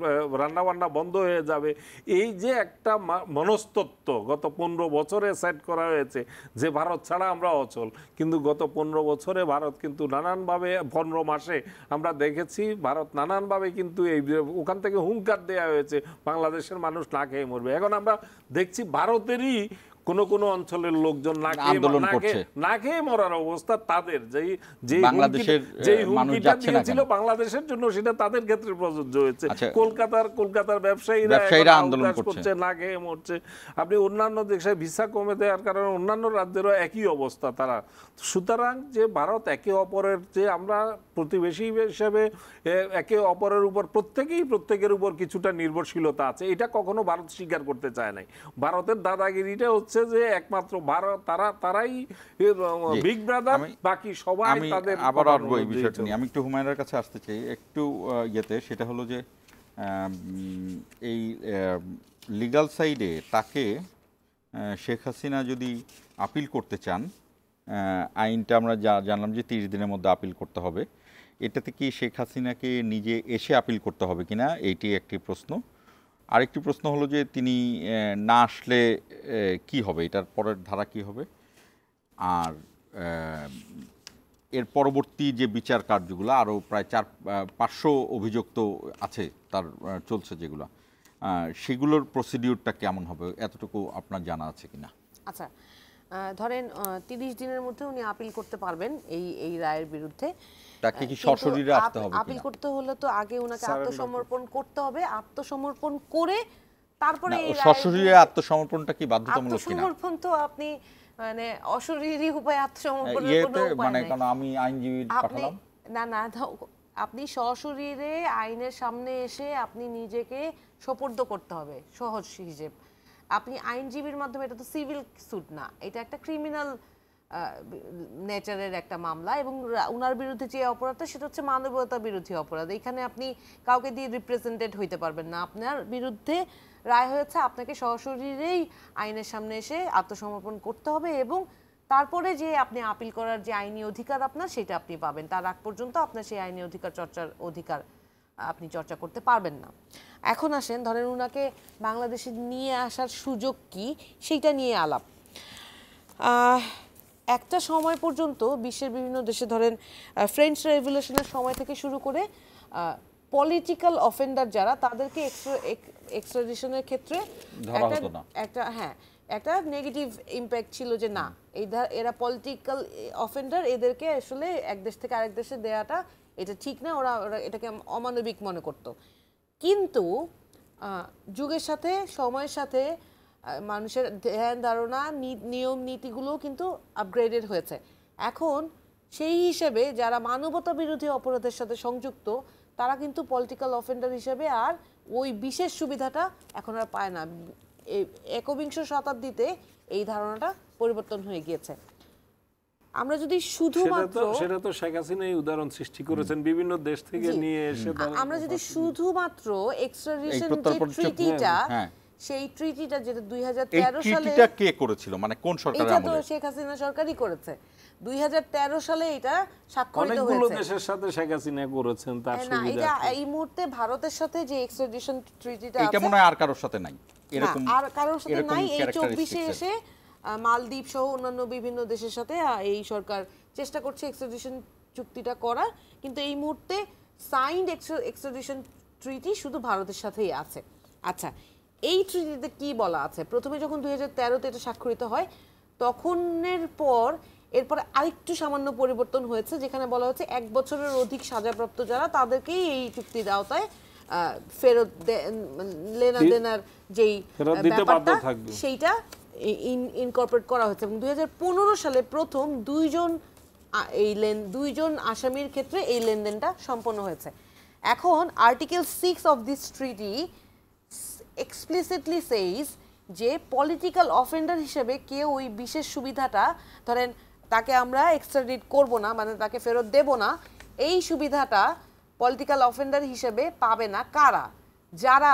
রান্নাবান্না বন্ধ হয়ে যাবে। এই যে একটা মনস্তত্ত্ব গত 15 বছরে সেট করা হয়েছে যে ভারত ছাড়া আমরা অচল, কিন্তু গত 15 বছরে ভারত কিন্তু নানানভাবে, 15 মাসে আমরা দেখেছি ভারত নানানভাবে কিন্তু এই ওখান থেকে হুঙ্কার দেওয়া হয়েছে বাংলাদেশের মানুষ না খেয়ে মরবে। এখন আমরা দেখছি ভারতেরই কোন অঞ্চলের লোকজন না খেয়ে মরার অবস্থা তাদের, যে হুমকিটা দিয়েছিল বাংলাদেশের জন্য, সেটা তাদের ক্ষেত্রে প্রযোজ্য হয়েছে। কলকাতার ব্যবসায়ীরা আন্দোলন করছে, না খেয়ে মরছে। আপনি অন্যান্য দেশে ভিসা কমে দেওয়ার কারণে অন্যান্য রাজ্যেরও একই অবস্থা তারা। সুতরাং যে ভারত একে অপরের, যে আমরা প্রতিবেশী হিসেবে একে অপরের উপর প্রত্যেকের উপর কিছুটা নির্ভরশীলতা আছে, এটা কখনো ভারত স্বীকার করতে চায় নাই। ভারতের দাদাগিরিটা হচ্ছে যে একমাত্র ভারত, তারাই বিগ ব্রাদার, বাকি সবাই তাদের। আবার আসবো এই বিষয়টা নিয়ে, আমি একটু হুমায়ুনের কাছে আসতে চাই একটু ইয়েতে। সেটা হলো যে এই লিগ্যাল সাইডে তাকে শেখ হাসিনা যদি আপিল করতে চান, আইনটা আমরা জানলাম যে 30 দিনের মধ্যে আপিল করতে হবে। এটাতে কি শেখ হাসিনাকে নিজে এসে আপিল করতে হবে কিনা, এইটি একটি প্রশ্ন। আরেকটি প্রশ্ন হলো যে তিনি না আসলে কি হবে, এটার পরের ধারা কি হবে। আর এর পরবর্তী যে বিচার কার্যগুলো, আরও প্রায় 400-500 অভিযুক্ত আছে তার চলছে যেগুলো, সেগুলোর প্রসিডিউরটা কেমন হবে, এতটুকু আপনার জানা আছে কিনা? আচ্ছা, ধরেন 30 দিনের মধ্যে উনি আপিল করতে পারবেন এই রায়ের বিরুদ্ধে। তাকে কি সশরীরে আসতে হবে? আপিল করতে হলে তো আগে উনাকে আত্মসমর্পণ করতে হবে। আত্মসমর্পণ করে তারপরে এই সশরীরে আত্মসমর্পণটা কি বাধ্যতামূলক কিনা? আত্মসমর্পণ তো আপনি মানে অশরীরী উপায়ে আত্মসমর্পণের কোনো উপায় নাই। কারণ আমি আইনজীবী পাঠালাম না, আপনি সশরীরে আইনের সামনে এসে আপনি নিজেকে সোপর্দ করতে হবে, সহজ হিসেব। আপনি আইনজীবীর মাধ্যমে, এটা তো সিভিল স্যুট না, এটা একটা ক্রিমিনাল নেচারের একটা মামলা, এবং উনার বিরুদ্ধে যে অপরাধটা সেটা হচ্ছে মানবতা বিরোধী অপরাধ। এখানে আপনি কাউকে দিয়ে রিপ্রেজেন্টেড হইতে পারবেন না। আপনার বিরুদ্ধে রায় হয়েছে, আপনাকে সশরীরেই আইনের সামনে এসে আত্মসমর্পণ করতে হবে, এবং তারপরে যে আপনি আপিল করার যে আইনি অধিকার আপনার, সেটা আপনি পাবেন। তার আগ পর্যন্ত আপনার সেই আইনি চর্চার অধিকার আপনি চর্চা করতে পারবেন না। এখন আসেন, ধরেন উনাকে বাংলাদেশে নিয়ে আসার সুযোগ কি, সেইটা নিয়ে আলাপ। একটা সময় পর্যন্ত বিশ্বের বিভিন্ন দেশে, ধরেন ফ্রেঞ্চ রেভলিউশনের সময় থেকে শুরু করে পলিটিক্যাল অফেন্ডার যারা, তাদেরকে এক্সট্রাডিশনের ক্ষেত্রে একটা নেগেটিভ ইম্প্যাক্ট ছিল যে না, এরা পলিটিক্যাল অফেন্ডার, এদেরকে আসলে এক দেশ থেকে আরেক দেশে দেওয়াটা এটা ঠিক না, ওরা এটাকে অমানবিক মনে করত। কিন্তু যুগের সাথে, সময়ের সাথে মানুষের ধ্যান ধারণা, নিয়ম নীতিগুলোও কিন্তু আপগ্রেডেড হয়েছে। এখন সেই হিসেবে যারা মানবতা বিরোধী অপরাধের সাথে সংযুক্ত, তারা কিন্তু পলিটিক্যাল অফেন্ডার হিসেবে আর ওই বিশেষ সুবিধাটা এখন আর পায় না। 21 শতাব্দীতে এই ধারণাটা পরিবর্তন হয়ে গিয়েছে। আমরা যদি শুধুমাত্র, সেটা তো শেখ হাসিনা এই উদাহরণ সৃষ্টি করেছেন বিভিন্ন দেশ থেকে নিয়ে এসে, আমরা যদি শুধুমাত্র এক্সট্রাডিশন যে ট্রিটিটা, সেই ট্রিটিটা যেটা 2013 সালে, ট্রিটিটা কে করেছিল, মানে কোন সরকারের আমলে? এটা তো শেখ হাসিনা সরকারই করেছে। 2013 সালে এটা স্বাক্ষরিত হয়েছে। অনেকগুলো দেশের সাথে শেখ হাসিনা করেছেন তার সুবিধা। এটা এই মুহূর্তে ভারতের সাথে যে এক্সট্রাডিশন ট্রিটিটা আছে, এটা মনে হয় আর কারোর সাথে নাই, এরকম আর কারোর সাথে নাই। এই 24-এ এসে মালদ্বীপ সহ অন্যান্য বিভিন্ন দেশের সাথে এই সরকার চেষ্টা করছে এক্সট্রাডিশন চুক্তিটা করার, কিন্তু এই মুহূর্তে সাইন্ড এক্সট্রাডিশন ট্রিটি শুধু ভারতের সাথেই আছে। আচ্ছা, এই ট্রিটিতে কি বলা আছে? প্রথমে যখন 2013-তে এটা স্বাক্ষরিত হয়, তখনের পর এরপরে আরেকটু সামান্য পরিবর্তন হয়েছে, যেখানে বলা হচ্ছে 1 বছরের অধিক সাজাপ্রাপ্ত যারা, তাদেরকেই এই চুক্তির আওতায় ফেরত লেনাদেনার যেই ব্যাপারটা, সেইটা ইনকর্পোরেট করা হয়েছে। এবং 2015 সালে প্রথম দুইজন আসামির ক্ষেত্রে এই লেনদেনটা সম্পন্ন হয়েছে। এখন article 6 of this treaty explicitly সেইজ যে পলিটিক্যাল অফেন্ডার হিসেবে কেউ ওই বিশেষ সুবিধাটা, ধরেন তাকে আমরা এক্সট্রাডিট করব না, মানে তাকে ফেরত দেব না, এই সুবিধাটা পলিটিক্যাল অফেন্ডার হিসেবে পাবে না কারা? যারা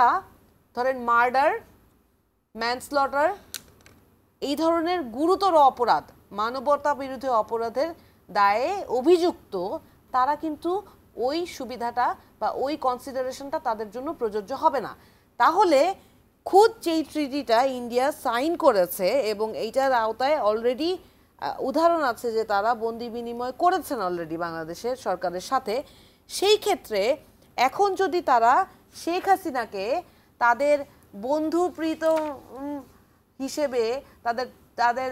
ধরেন মার্ডার, ম্যানস্লটার, এই ধরনের গুরুতর অপরাধ, মানবতা বিরোধী অপরাধের দায়ে অভিযুক্ত, তারা কিন্তু ওই সুবিধাটা বা ওই কনসিডারেশনটা তাদের জন্য প্রযোজ্য হবে না। তাহলে খুদ যেই ট্রিটিটা ইন্ডিয়া সাইন করেছে, এবং এইটার আওতায় অলরেডি উদাহরণ আছে যে তারা বন্দি বিনিময় করেছেন অলরেডি বাংলাদেশের সরকারের সাথে, সেই ক্ষেত্রে এখন যদি তারা শেখ হাসিনাকে তাদের বন্ধু প্রীতম হিসেবে, তাদের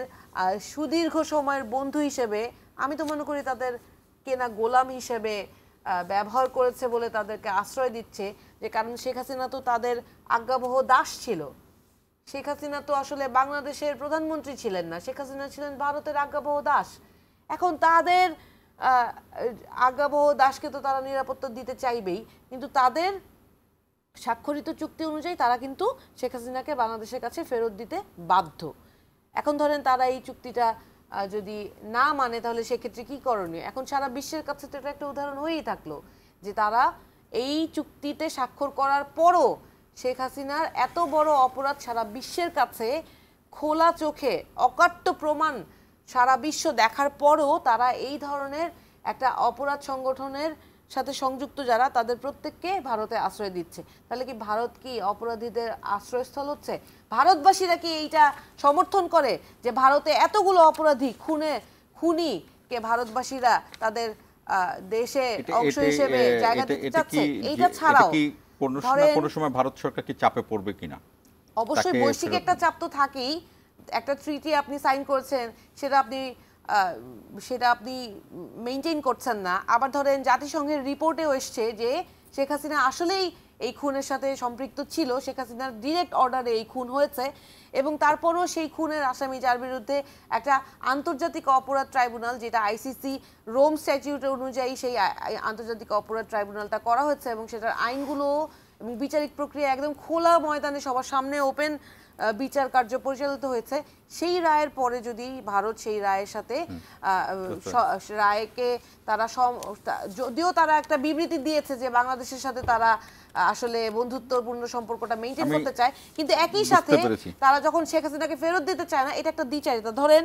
সুদীর্ঘ সময়ের বন্ধু হিসেবে, আমি তো মনে করি তাদের কেনা গোলাম হিসেবে ব্যবহার করেছে বলে তাদেরকে আশ্রয় দিচ্ছে, যে কারণ শেখ হাসিনা তো তাদের আজ্ঞাবহ দাস ছিল। শেখ হাসিনা তো আসলে বাংলাদেশের প্রধানমন্ত্রী ছিলেন না, শেখ হাসিনা ছিলেন ভারতের আজ্ঞাবহ দাস। এখন তাদের আজ্ঞাবহ দাসকে তো তারা নিরাপত্তা দিতে চাইবেই, কিন্তু তাদের স্বাক্ষরিত চুক্তি অনুযায়ী তারা কিন্তু শেখ হাসিনাকে বাংলাদেশের কাছে ফেরত দিতে বাধ্য। এখন ধরেন তারা এই চুক্তিটা যদি না মানে, তাহলে সেক্ষেত্রে কি করণীয়? এখন সারা বিশ্বের কাছে তো এটা একটা উদাহরণ হয়েই থাকলো যে তারা এই চুক্তিতে স্বাক্ষর করার পরও শেখ হাসিনার এত বড় অপরাধ সারা বিশ্বের কাছে খোলা চোখে অকাট্য প্রমাণ সারা বিশ্ব দেখার পরও তারা এই ধরনের একটা অপরাধ সংগঠনের সাথে সংযুক্ত যারা তাদের প্রত্যেককে ভারতে আশ্রয় দিচ্ছে। তাহলে কি ভারত কি অপরাধীদের আশ্রয়স্থল হচ্ছে? ভারতবাসীরা কি এইটা সমর্থন করে যে ভারতে এতগুলো অপরাধী খুনিকে ভারতবাসীরা তাদের দেশে অংশ হিসেবে জায়গা দিতে চাচ্ছে? এইটা ছাড়াও কোনো সময় ভারত সরকার কি চাপে পড়বে কিনা? অবশ্যই বৈশ্বিক একটা চাপ তো থাকেই। একটা ট্রিটি আপনি সাইন করেছেন, সেটা আপনি মেইনটেইন করছেন না। আবার ধরেন জাতিসংঘের রিপোর্টেও এসছে যে শেখ হাসিনা আসলেই এই খুনের সাথে সম্পৃক্ত ছিল, শেখ হাসিনার ডিরেক্ট অর্ডারে এই খুন হয়েছে, এবং তারপরও সেই খুনের আসামি যার বিরুদ্ধে একটা আন্তর্জাতিক অপরাধ ট্রাইব্যুনাল, যেটা আইসিসি রোম স্ট্যাটিউট অনুযায়ী সেই আন্তর্জাতিক অপরাধ ট্রাইব্যুনালটা করা হচ্ছে, এবং সেটার আইনগুলো এবং বিচারিক প্রক্রিয়া একদম খোলা ময়দানে সবার সামনে ওপেন বিচার কার্য পরিচালিত হয়েছে। সেই রায়ের পরে যদি ভারত সেই রায়ের সাথে রায়কে তারা যদিও তারা একটা বিবৃতি দিয়েছে যে বাংলাদেশের সাথে তারা আসলে বন্ধুত্বপূর্ণ সম্পর্কটা মেইনটেইন করতে চায়, কিন্তু একই সাথে তারা যখন শেখ হাসিনাকে ফেরত দিতে চায় না, এটা একটা দ্বিচারিতা। ধরেন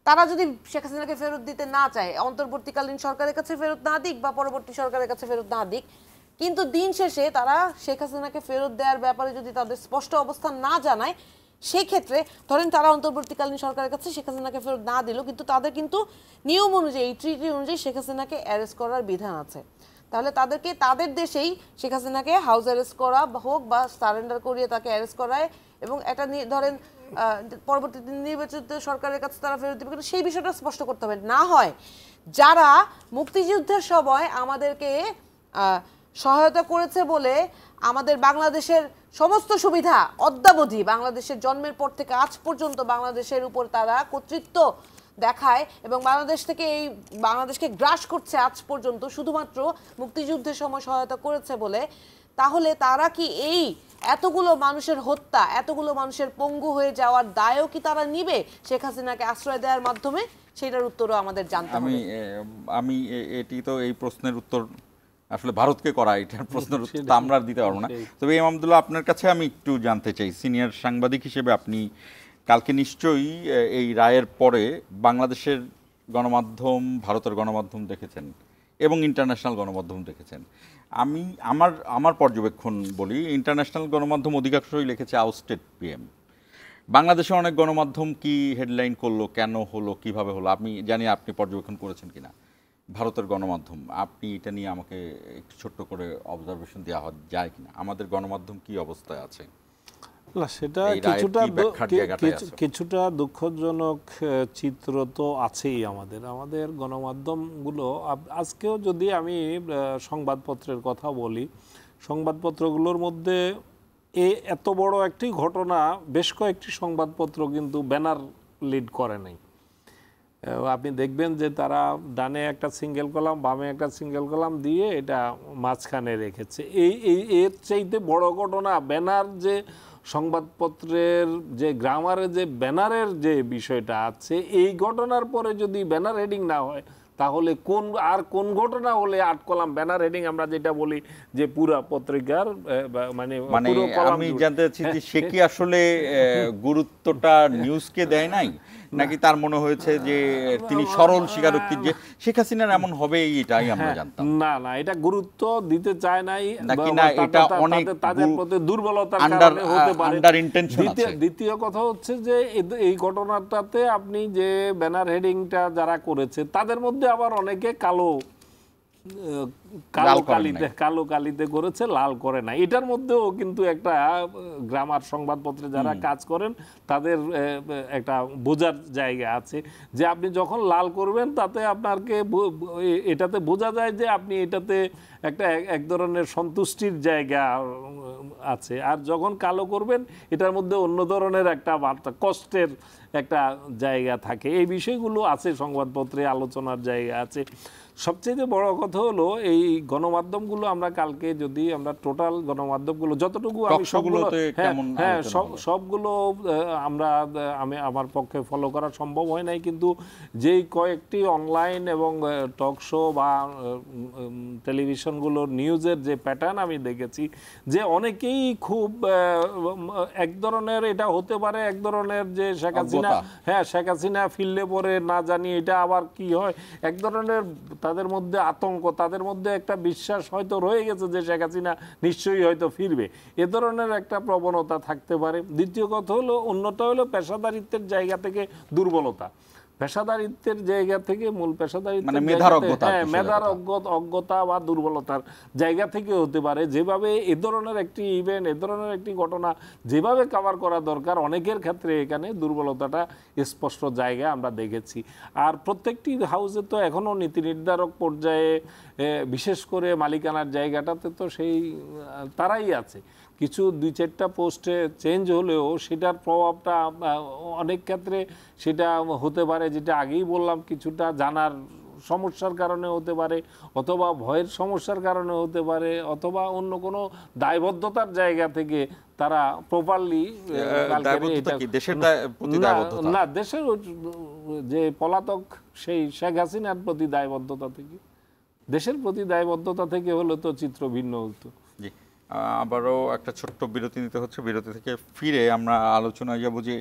তারা যদি শেখ হাসিনাকে ফেরত দিতে না চায়, অন্তর্বর্তীকালীন সরকারের কাছে ফেরত না দিক বা পরবর্তী সরকারের কাছে ফেরত না দিক, কিন্তু দিন শেষে তারা শেখ হাসিনাকে ফেরত দেওয়ার ব্যাপারে যদি তাদের স্পষ্ট অবস্থান না জানায়, সেই ক্ষেত্রে ধরেন তারা অন্তর্বর্তীকালীন সরকারের কাছে শেখ হাসিনাকে ফেরত না দিল, কিন্তু তাদের কিন্তু নিয়ম অনুযায়ী, ট্রিটি অনুযায়ী শেখ হাসিনাকে অ্যারেস্ট করার বিধান আছে। তাহলে তাদেরকে তাদের দেশেই শেখ হাসিনাকে হাউস অ্যারেস্ট করা হোক বা সারেন্ডার করিয়ে তাকে অ্যারেস্ট করায়, এবং এটা ধরেন পরবর্তীতে নির্বাচিত সরকারের কাছে তারা ফেরত দেবে, কিন্তু সেই বিষয়টা স্পষ্ট করতে হবে। না হয় যারা মুক্তিযুদ্ধের সময় আমাদেরকে সহায়তা করেছে বলে আমাদের বাংলাদেশের সমস্ত সুবিধা অদ্যাবধি, বাংলাদেশের জন্মের পর থেকে আজ পর্যন্ত বাংলাদেশের উপর তারা কর্তৃত্ব দেখায় এবং বাংলাদেশকে গ্রাস করছে আজ পর্যন্ত শুধুমাত্র মুক্তিযুদ্ধের সময় সহায়তা করেছে বলে, তাহলে তারা কি এই এতগুলো মানুষের হত্যা, এতগুলো মানুষের পঙ্গু হয়ে যাওয়ার দায়ও কি তারা নিবে শেখ হাসিনাকে আশ্রয় দেওয়ার মাধ্যমে? সেটার উত্তরও আমাদের জানতে হবে। আমি এটি তো এই প্রশ্নের উত্তর আসলে ভারতকে করা, এটার প্রশ্নের উত্তর আমরা দিতে পারবো না। তবে ইমাম আব্দুল্লাহ, আপনার কাছে আমি একটু জানতে চাই, সিনিয়র সাংবাদিক হিসেবে আপনি কালকে নিশ্চয়ই এই রায়ের পরে বাংলাদেশের গণমাধ্যম, ভারতের গণমাধ্যম দেখেছেন এবং ইন্টারন্যাশনাল গণমাধ্যম দেখেছেন। আমার পর্যবেক্ষণ বলি, ইন্টারন্যাশনাল গণমাধ্যম অধিকাংশই লিখেছে আউস্টেড পিএম। বাংলাদেশে অনেক গণমাধ্যম কি হেডলাইন করলো, কেন হলো, কিভাবে হলো, আমি জানি আপনি পর্যবেক্ষণ করেছেন কিনা। ভারতের গণমাধ্যম, আপনি এটা নিয়ে আমাকে একটু ছোট্ট করে অবজারভেশন দেওয়া যায় কিনা, আমাদের গণমাধ্যম কি অবস্থায় আছে? না, সেটা কিছুটা দুঃখজনক চিত্র তো আছেই। আমাদের গণমাধ্যমগুলো আজকেও যদি আমি সংবাদপত্রের কথা বলি, সংবাদপত্রগুলোর মধ্যে এত বড় একটি ঘটনা বেশ কয়েকটি সংবাদপত্র কিন্তু ব্যানার লিড করে নাই। আপনি দেখবেন যে তারা ডানে একটা সিঙ্গেল কলাম, বামে একটা সিঙ্গেল কলাম দিয়ে এটা মাঝখানে রেখেছে। এর চাইতে বড় ঘটনা ব্যানার, যে সংবাদপত্রের যে গ্রামারের যে ব্যানারের যে বিষয়টা আছে, এই ঘটনার পরে যদি ব্যানার হেডিং না হয়, তাহলে কোন ঘটনা হলে 8 কলাম ব্যানার হেডিং আমরা যেটা বলি যে পুরা পত্রিকার মানে আমি জানতে চাচ্ছি যে সে কি আসলে গুরুত্বটা নিউজকে দেয় নাই, নাকি তার মনে হয়েছে যে তিনি সরল স্বীকারোক্তি যে শেখ হাসিনার এমন হবে, এটাই আমরা জানতাম। না, এটা গুরুত্ব দিতে চায় নাই, নাকি না এটা অনেক তাদের প্রতি দুর্বলতার কারণে হতে পারে। দ্বিতীয় কথা হচ্ছে যে এই ঘটনাটাতে আপনি যে ব্যানার হেডিংটা যারা করেছে তাদের মধ্যে আবার অনেকে কালো কালিতে করেছে, লাল করে না। এটার মধ্যেও কিন্তু একটা গ্রামার সংবাদপত্রে যারা কাজ করেন তাদের একটা বোঝার জায়গা আছে যে আপনি যখন লাল করবেন তাতে আপনাকে এটাতে বোঝা যায় যে আপনি এটাতে এক ধরনের সন্তুষ্টির জায়গা আছে, আর যখন কালো করবেন এটার মধ্যে অন্য ধরনের একটা বার্তা, কষ্টের একটা জায়গা থাকে। এই বিষয়গুলো আছে, সংবাদপত্রে আলোচনার জায়গা আছে। সবচেয়ে বড় কথা হলো এই গণমাধ্যমগুলো, আমরা কালকে যদি আমরা টোটাল গণমাধ্যমগুলো যতটুকু আমি সবগুলো আমি আমার পক্ষে ফলো করা সম্ভব হয় নাই, কিন্তু যেই কয়েকটি অনলাইন এবং টক শো বা টেলিভিশনগুলোর নিউজের যে প্যাটার্ন আমি দেখেছি, যে অনেকেই খুব এক ধরনের, এটা হতে পারে এক ধরনের যে শেখ হাসিনা ফিরলে পরে না জানি এটা আবার কি হয়, এক ধরনের তাদের মধ্যে আতঙ্ক, তাদের মধ্যে একটা বিশ্বাস হয়তো রয়ে গেছে যে শেখ হাসিনা নিশ্চয়ই হয়তো ফিরবে, এ ধরনের একটা প্রবণতা থাকতে পারে। দ্বিতীয় কথা হলো, অন্যটা হলো পেশাদারিত্বের জায়গা থেকে দুর্বলতা। পেশাদারিত্বের জায়গা থেকে, মূল পেশাদারিত্বের মেধার অজ্ঞতা বা দুর্বলতার জায়গা থেকে হতে পারে। যেভাবে এ ধরনের একটি ইভেন্ট, এ ধরনের একটি ঘটনা যেভাবে কভার করা দরকার, অনেকের ক্ষেত্রে এখানে দুর্বলতাটা স্পষ্ট জায়গা আমরা দেখেছি। আর প্রত্যেকটি হাউসে তো এখনও নীতি নির্ধারক পর্যায়ে, বিশেষ করে মালিকানার জায়গাটাতে তো সেই তারাই আছে। কিছু 2-4টা পোস্টে চেঞ্জ হলেও সেটার প্রভাবটা অনেক ক্ষেত্রে সেটা হতে পারে, যেটা আগেই বললাম, কিছুটা জানার সমস্যার কারণে হতে পারে, অথবা ভয়ের সমস্যার কারণে হতে পারে, অথবা অন্য কোনো দায়বদ্ধতার জায়গা থেকে তারা প্রপারলি না, দেশের যে পলাতক সেই শেখ হাসিনার প্রতি দায়বদ্ধতা থেকে, দেশের প্রতি দায়বদ্ধতা থেকে হলে তো চিত্র ভিন্ন হতো। আবারও একটা ছোট্ট বিরতি নিতে হচ্ছে। বিরতি থেকে ফিরে আমরা আলোচনায় যাব যে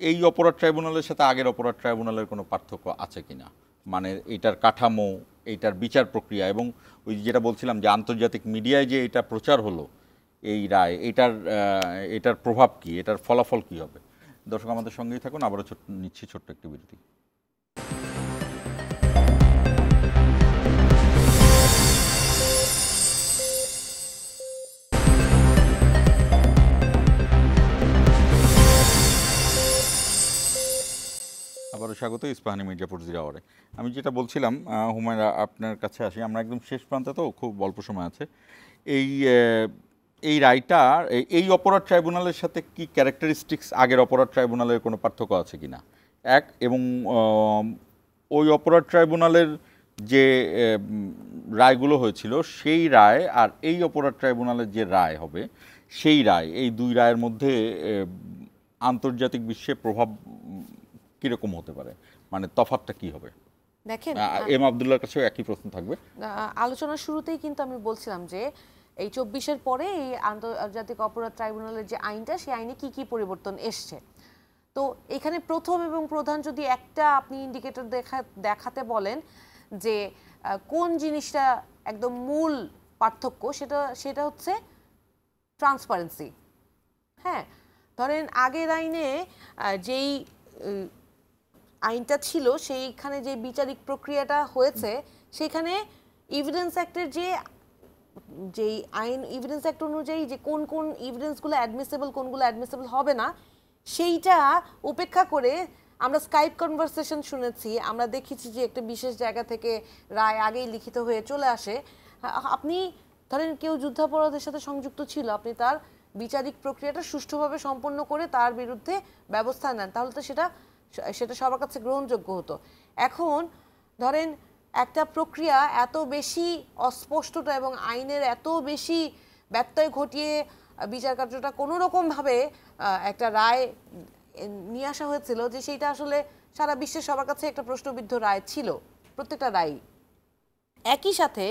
এই অপরাধ ট্রাইব্যুনালের সাথে আগের অপরাধ ট্রাইব্যুনালের কোনো পার্থক্য আছে কিনা, মানে এটার কাঠামো, এইটার বিচার প্রক্রিয়া, এবং ওই যেটা বলছিলাম যে আন্তর্জাতিক মিডিয়ায় যে এটা প্রচার হলো এই রায়, এটার প্রভাব কি, এটার ফলাফল কি হবে। দর্শক আমাদের সঙ্গেই থাকুন, আবারও নিচ্ছি ছোট্ট একটি বিরতি। আবারও স্বাগত ইস্পাহানি মির্জাপুর জিরাওয়ারে। আমি যেটা বলছিলাম, হুমায়রা আপনার কাছে আসি, আমরা একদম শেষ প্রান্তে তো, খুব অল্প সময় আছে। এই রায়টা এই অপরাধ ট্রাইব্যুনালের সাথে কি ক্যারেক্টারিস্টিক্স আগের অপরাধ ট্রাইব্যুনালের কোনো পার্থক্য আছে কিনা, এবং ওই অপরাধ ট্রাইব্যুনালের যে রায়গুলো হয়েছিল সেই রায় আর এই অপরাধ ট্রাইব্যুনালের যে রায় হবে সেই রায়, এই দুই রায়ের মধ্যে আন্তর্জাতিক বিশ্বে প্রভাব কিরকম হতে পারে, মানে তফাৎটা কি হবে? দেখেন, এম আব্দুল্লাহর কাছেও একই প্রশ্ন থাকবে। আলোচনার শুরুতেই কিন্তু আমি বলছিলাম যে এই 24-এর পরে এই আন্তর্জাতিক অপরাধ ট্রাইব্যুনালের যে আইনটা, সেই আইনে কি কি পরিবর্তন এসছে। তো এখানে প্রথম এবং প্রধান যদি একটা আপনি ইন্ডিকেটর দেখাতে বলেন যে কোন জিনিসটা একদম মূল পার্থক্য, সেটা হচ্ছে ট্রান্সপারেন্সি। হ্যাঁ, ধরেন আগের আইনে যেই আইনটা ছিল, সেইখানে যে বিচারিক প্রক্রিয়াটা হয়েছে, সেখানে এভিডেন্স অ্যাক্টের যেই আইন, এভিডেন্স অ্যাক্ট অনুযায়ী যে কোন কোন এভিডেন্সগুলো অ্যাডমিসেবল, কোনগুলো অ্যাডমিসেবল হবে না, সেইটা উপেক্ষা করে আমরা স্কাইপ কনভারসেশন শুনেছি, আমরা দেখেছি যে একটা বিশেষ জায়গা থেকে রায় আগেই লিখিত হয়ে চলে আসে। আপনি ধরেন কেউ যুদ্ধাপরাধের সাথে সংযুক্ত ছিল, আপনি তার বিচারিক প্রক্রিয়াটা সুষ্ঠুভাবে সম্পন্ন করে তার বিরুদ্ধে ব্যবস্থা নেন, তাহলে তো সেটা সবার কাছে গ্রহণযোগ্য হতো। এখন ধরেন একটা প্রক্রিয়া এত বেশি অস্পষ্টতা এবং আইনের এত বেশি ব্যত্যয় ঘটিয়ে বিচার কার্যটা কোনো রকমভাবে একটা রায় নিয়ে আসা হয়েছিল যে সেইটা আসলে সারা বিশ্বের সবার কাছে একটা প্রশ্নবিদ্ধ রায় ছিল, প্রত্যেকটা রায়। একই সাথে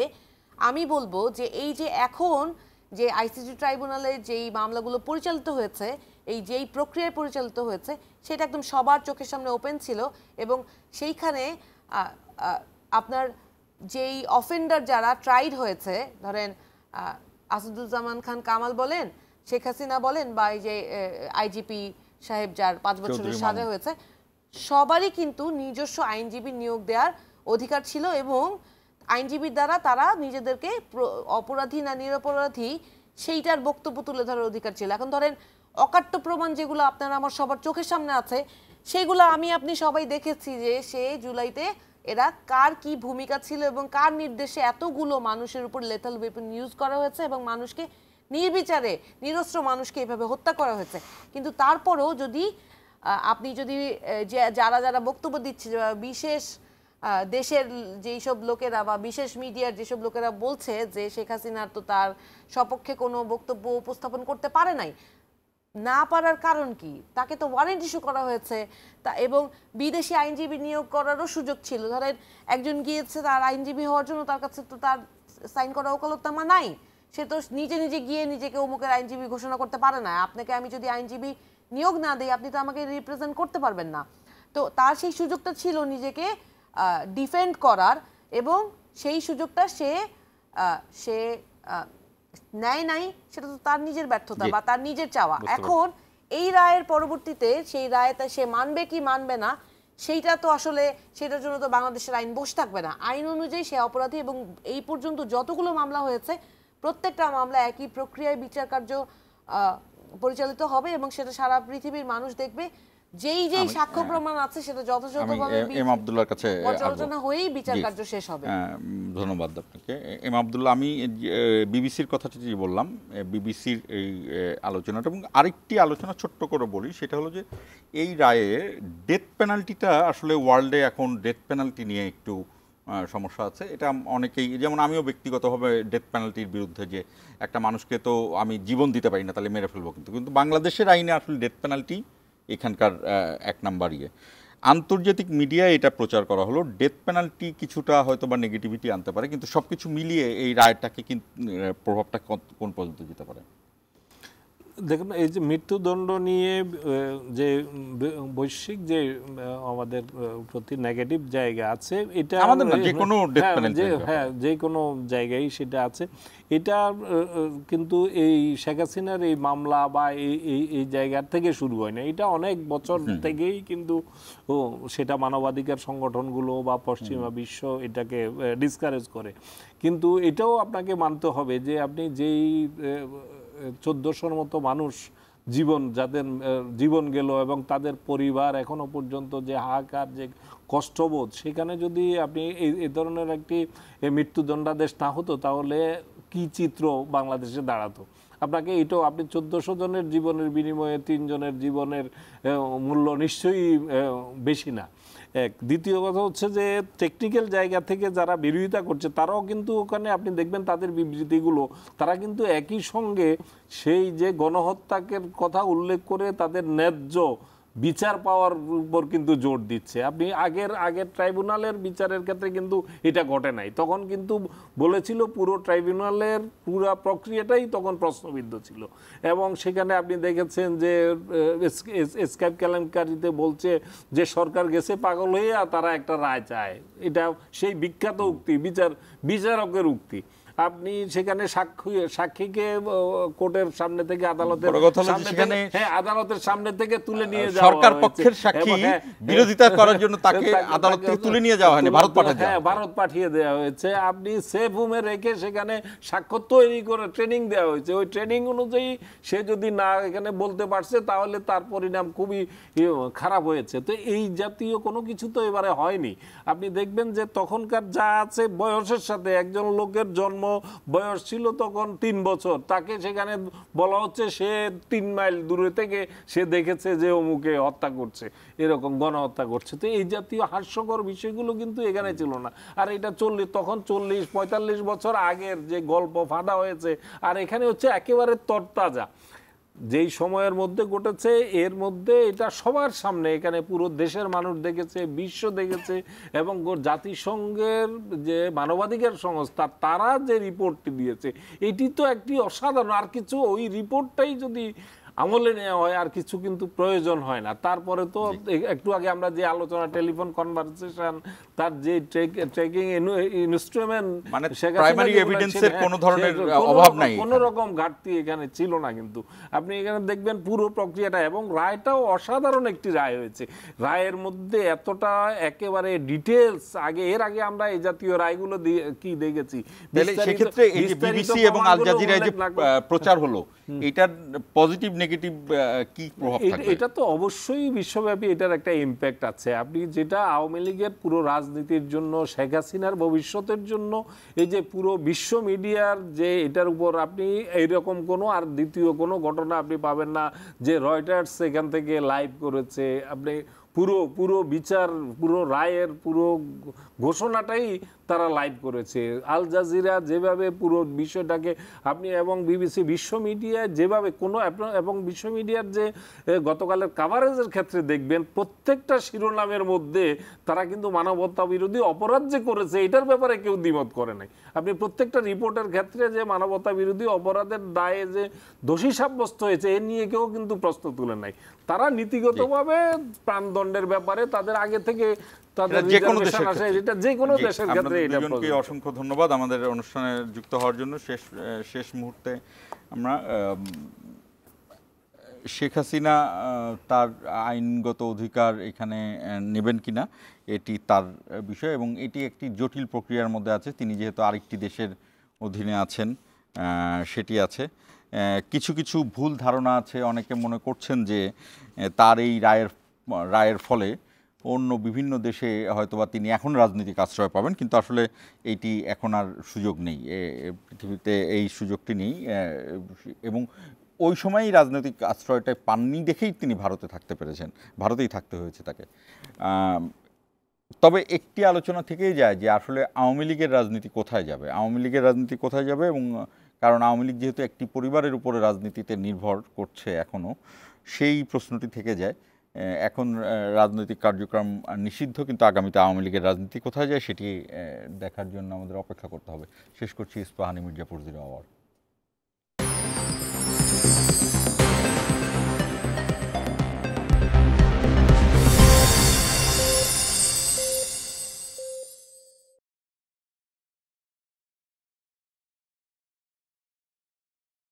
আমি বলবো যে এই যে এখন যে আইসিজি ট্রাইব্যুনালে যেই মামলাগুলো পরিচালিত হয়েছে, যেই প্রক্রিয়ায় পরিচালিত হয়েছে, সেটা একদম সবার চোখের সামনে ওপেন ছিল, এবং সেইখানে আপনার যেই অফেন্ডার যারা ট্রাইড হয়েছে, ধরেন আসাদুজ্জামান খান কামাল বলেন, শেখ হাসিনা বলেন, বা এই যে আইজিপি সাহেব যার 5 বছরের সাজা হয়েছে, সবারই কিন্তু নিজস্ব আইনজীবী নিয়োগ দেওয়ার অধিকার ছিল, এবং আইনজীবীর দ্বারা তারা নিজেদেরকে অপরাধী না নিরপরাধী সেইটার বক্তব্য তুলে ধরার অধিকার ছিল। এখন ধরেন অকাট্য প্রমাণ যেগুলো আপনারা আমার সবার চোখের সামনে আছে, সেইগুলো আপনি সবাই দেখেছি যে সে জুলাইতে এরা কার কি ভূমিকা ছিল এবং কার নির্দেশে এতগুলো মানুষের উপর লেথাল ওয়েপন ইউজ করা হয়েছে এবং মানুষকে নির্বিচারে নিরস্ত্র মানুষকে এভাবে হত্যা করা হয়েছে। কিন্তু তারপরেও যদি আপনি যদি যারা যারা বক্তব্য দিচ্ছে, বিশেষ দেশের যেই সব লোকেরা বা বিশেষ মিডিয়ার যেসব লোকেরা বলছে যে শেখ হাসিনা তো তার সপক্ষে কোনো বক্তব্য উপস্থাপন করতে পারে নাই, না পারার কারণ কি? তাকে তো ওয়ারেন্ট ইস্যু করা হয়েছে এবং বিদেশি আইনজীবী নিয়োগ করারও সুযোগ ছিল। ধরেন একজন গিয়েছে, তার আইনজীবী হওয়ার জন্য তার কাছে তো তার সাইন করা ওকালতনামা নাই, সে তো নিজে নিজে গিয়ে নিজেকে অমুকের আইনজীবী ঘোষণা করতে পারে না। আপনাকে আমি যদি আইনজীবী নিয়োগ না দিই, আপনি তো আমাকে রিপ্রেজেন্ট করতে পারবেন না। তো তার সেই সুযোগটা ছিল নিজেকে ডিফেন্ড করার, এবং সেই সুযোগটা সে নেয় নাই, সেটা তো তার নিজের ব্যর্থতা বা তার নিজের চাওয়া। এখন এই রায়ের পরবর্তীতে সেই রায়টা সে মানবে কি মানবে না, সেইটা তো আসলে সেটার জন্য তো বাংলাদেশের আইন বসে থাকবে না। আইন অনুযায়ী সে অপরাধী, এবং এই পর্যন্ত যতগুলো মামলা হয়েছে প্রত্যেকটা মামলা একই প্রক্রিয়ায় বিচার কার্য পরিচালিত হবে, এবং সেটা সারা পৃথিবীর মানুষ দেখবে। যেই সাক্ষ্য প্রমাণ আছে সেটা যথাযথভাবে আব্দুল্লাহর কাছে পর্যালোচনা হয়েই বিচার কার্য শেষ হবে। ধন্যবাদ আপনাকে আব্দুল্লাহ। আমি বিবিসির কথাটা যে বললাম, বিবিসির এই আলোচনাটা, এবং আরেকটি আলোচনা ছোট্ট করে বলি, সেটা হলো যে এই রায়ে ডেথ পেনাল্টিটা আসলে ওয়ার্ল্ডে এখন ডেথ পেনাল্টি নিয়ে একটু সমস্যা আছে। এটা অনেকেই, যেমন আমিও ব্যক্তিগতভাবে ডেথ পেনাল্টির বিরুদ্ধে, যে একটা মানুষকে তো আমি জীবন দিতে পারি না, তাহলে মেরে ফেলবো, কিন্তু বাংলাদেশের আইনে আসলে ডেথ পেনাল্টি এখানকার এক নাম্বার ইয়ে। আন্তর্জাতিক মিডিয়ায় এটা প্রচার করা হলো, ডেথ পেনাল্টি কিছুটা হয়তো বা নেগেটিভিটি আনতে পারে, কিন্তু সব কিছু মিলিয়ে এই রায়টাকে কিন্তু প্রভাবটা কোন পর্যন্ত যেতে পারে? দেখুন, এই যে মৃত্যুদণ্ড নিয়ে যে বৈশ্বিক যে আমাদের প্রতি নেগেটিভ জায়গা আছে, এটা আমাদের না, যে কোনো ডেথ পেনাল্টি, হ্যাঁ যে কোনো জায়গায় সেটা আছে। এটা কিন্তু এই শেখ হাসিনার এই মামলা বা এই জায়গার থেকে শুরু হয় না, এটা অনেক বছর থেকেই কিন্তু সেটা মানবাধিকার সংগঠনগুলো বা পশ্চিমা বিশ্ব এটাকে ডিসকারেজ করে। কিন্তু এটাও আপনাকে মানতে হবে যে আপনি যেই 1400-র মতো মানুষ যাদের জীবন গেল, এবং তাদের পরিবার এখনো পর্যন্ত যে হাহাকার, যে কষ্টবোধ, সেখানে যদি আপনি এই ধরনের একটি মৃত্যুদণ্ডাদেশ না হতো, তাহলে কি চিত্র বাংলাদেশে দাঁড়াতো? আপনাকে এটাও, আপনি 1400 জনের জীবনের বিনিময়ে 3 জনের জীবনের মূল্য নিশ্চয়ই বেশি না। এক, দ্বিতীয় কথা হচ্ছে যে টেকনিক্যাল জায়গা থেকে যারা বিরোধিতা করছে, তারাও কিন্তু ওখানে আপনি দেখবেন তাদের বিবৃতিগুলো, তারা কিন্তু একই সঙ্গে সেই যে গণহত্যাকের কথা উল্লেখ করে তাদের ন্যায্য বিচার পাওয়ার উপর কিন্তু জোর দিচ্ছে। আপনি আগের ট্রাইব্যুনালের বিচারের ক্ষেত্রে কিন্তু এটা ঘটে নাই, তখন কিন্তু বলেছিল পুরো ট্রাইব্যুনালের পুরো প্রক্রিয়াটাই তখন প্রশ্নবিদ্ধ ছিল, এবং সেখানে আপনি দেখেছেন যে এসকেপ কেলেঙ্কারিতে বলছে যে সরকার গেছে পাগল হয়ে, আর তারা একটা রায় চায়। এটা সেই বিখ্যাত উক্তি, বিচারকের উক্তি। আপনি সেখানে সাক্ষীকে কোর্টের সামনে থেকে আদালতের সামনে থেকে তুলে নিয়ে যাওয়া, সরকার পক্ষের সাক্ষী বিরোধিতা করার জন্য তাকে আদালত থেকে তুলে নিয়ে যাওয়া হয়নি, ভারত পাঠিয়ে দেওয়া হয়েছে। আপনি সেফ হোমে রেখে সেখানে সাক্ষ্য তৈরি করে ট্রেনিং দেওয়া হয়েছে। ওই ট্রেনিং অনুযায়ী সে যদি না এখানে বলতে পারছে, তাহলে তার পরিণাম খুবই খারাপ হয়েছে। তো এই জাতীয় কোনো কিছু তো এবারে হয়নি। আপনি দেখবেন যে তখনকার যা আছে বয়সের সাথে, একজন লোকের জন্ম বয়স ছিল তখন 3 বছর, তাকে সেখানে বলা হচ্ছে সে 3 মাইল দূরে থেকে সে দেখেছে যে অমুকে হত্যা করছে, এরকম গণহত্যা করছে। তো এই জাতীয় হাস্যকর বিষয়গুলো কিন্তু এখানে ছিল না। আর এটা তখন 40-45 বছর আগের যে গল্প ফাঁদা হয়েছে, আর এখানে হচ্ছে একেবারে তরতাজা যেই সময়ের মধ্যে ঘটেছে, এর মধ্যে এটা সবার সামনে, এখানে পুরো দেশের মানুষ দেখেছে, বিশ্ব দেখেছে, এবং জাতিসংঘের যে মানবাধিকার সংস্থা তারা যে রিপোর্টটি দিয়েছে, এটি তো একটি অসাধারণ। আর কিছু ওই রিপোর্টটাই যদি আমলে নেওয়া হয়, আর কিছু কিন্তু প্রয়োজন হয় না। তারপরে তো একটু আগে আমরা যে আলোচনা, টেলিফোন কনভারসেশন, তার যে ট্র্যাকিং ইনস্ট্রুমেন্ট, প্রাইমারি এভিডেন্সের কোনো ধরনের অভাব নাই, কোনো রকম ঘাটতি এখানে ছিল না। কিন্তু আপনি এখানে দেখবেন পুরো প্রক্রিয়াটা, এবং রায়টাও অসাধারণ একটি রায় হয়েছে। রায়ের মধ্যে এতটা একেবারে ডিটেলস, এর আগে আমরা এই জাতীয় রায়গুলো কি দেখেছি। সেক্ষেত্রে এই যে বিবিসি এবং আল জাজিরায় যে প্রচার হলো, এটার পজিটিভ নেগেটিভ কি প্রভাব থাকবে? এটা তো অবশ্যই বিশ্বব্যাপী এটার একটা ইম্প্যাক্ট আছে। আপনি যেটা আওয়ামী লীগের পুরো রাজনীতির জন্য, শেখ হাসিনার ভবিষ্যতের জন্য, এই যে পুরো বিশ্ব মিডিয়ার যে এটার উপর আপনি এইরকম কোনো আর দ্বিতীয় কোনো ঘটনা আপনি পাবেন না যে রয়টার্স এখান থেকে লাইভ করেছে, আপনি পুরো বিচার, পুরো রায়ের পুরো ঘোষণাটাই তারা লাইভ করেছে। আল জাজিরা যেভাবে পুরো বিষয়টাকে আপনি এবং বিবিসি বিশ্ব মিডিয়ায় যেভাবে কোনো এবং বিশ্ব মিডিয়ার যে গতকালের কাভারেজের ক্ষেত্রে দেখবেন প্রত্যেকটা শিরোনামের মধ্যে তারা কিন্তু মানবতা বিরোধী অপরাধ যে করেছে এটার ব্যাপারে কেউ দ্বিমত করে নাই। আপনি প্রত্যেকটা রিপোর্টের ক্ষেত্রে যে মানবতা বিরোধী অপরাধের দায়ে যে দোষী সাব্যস্ত হয়েছে এ নিয়ে কেউ কিন্তু প্রশ্ন তুলে নাই। তারা নীতিগতভাবে প্রাণদণ্ডের ব্যাপারে তাদের আগে থেকে তাদের যে কোনো দেশের রিজার্ভেশন আছে, এটা যে কোনো দেশের ক্ষেত্রে এটা দুজনকে অসংখ্য ধন্যবাদ আমাদের অনুষ্ঠানে যুক্ত হওয়ার জন্য। শেষ মুহূর্তে আমরা শেখ হাসিনা তার আইনগত অধিকার এখানে নেবেন কিনা এটি তার বিষয়, এবং এটি একটি জটিল প্রক্রিয়ার মধ্যে আছে। তিনি যেহেতু আরেকটি দেশের অধীনে আছেন সেটি আছে। কিছু কিছু ভুল ধারণা আছে, অনেকে মনে করছেন যে তার এই রায়ের ফলে অন্য বিভিন্ন দেশে হয়তোবা তিনি এখন রাজনৈতিক আশ্রয় পাবেন, কিন্তু আসলে এইটি এখন আর সুযোগ নেই, পৃথিবীতে এই সুযোগটি নেই। এবং ওই সময়ই রাজনৈতিক আশ্রয়টা পাননি দেখেই তিনি ভারতে থাকতে পেরেছেন, ভারতেই থাকতে হয়েছে তাকে। তবে একটি আলোচনা থেকেই যায় যে আসলে আওয়ামী লীগের রাজনীতি কোথায় যাবে, এবং কারণ আওয়ামী লীগ যেহেতু একটি পরিবারের উপরে রাজনীতিতে নির্ভর করছে এখনও, সেই প্রশ্নটি থেকে যায়। এখন রাজনৈতিক কার্যক্রম নিষিদ্ধ, কিন্তু আগামীতে আওয়ামী লীগের রাজনীতি কোথায় যায় সেটি দেখার জন্য আমাদের অপেক্ষা করতে হবে। শেষ করছি ইস্পাহানি মির্জাপুর 0 আওয়ার।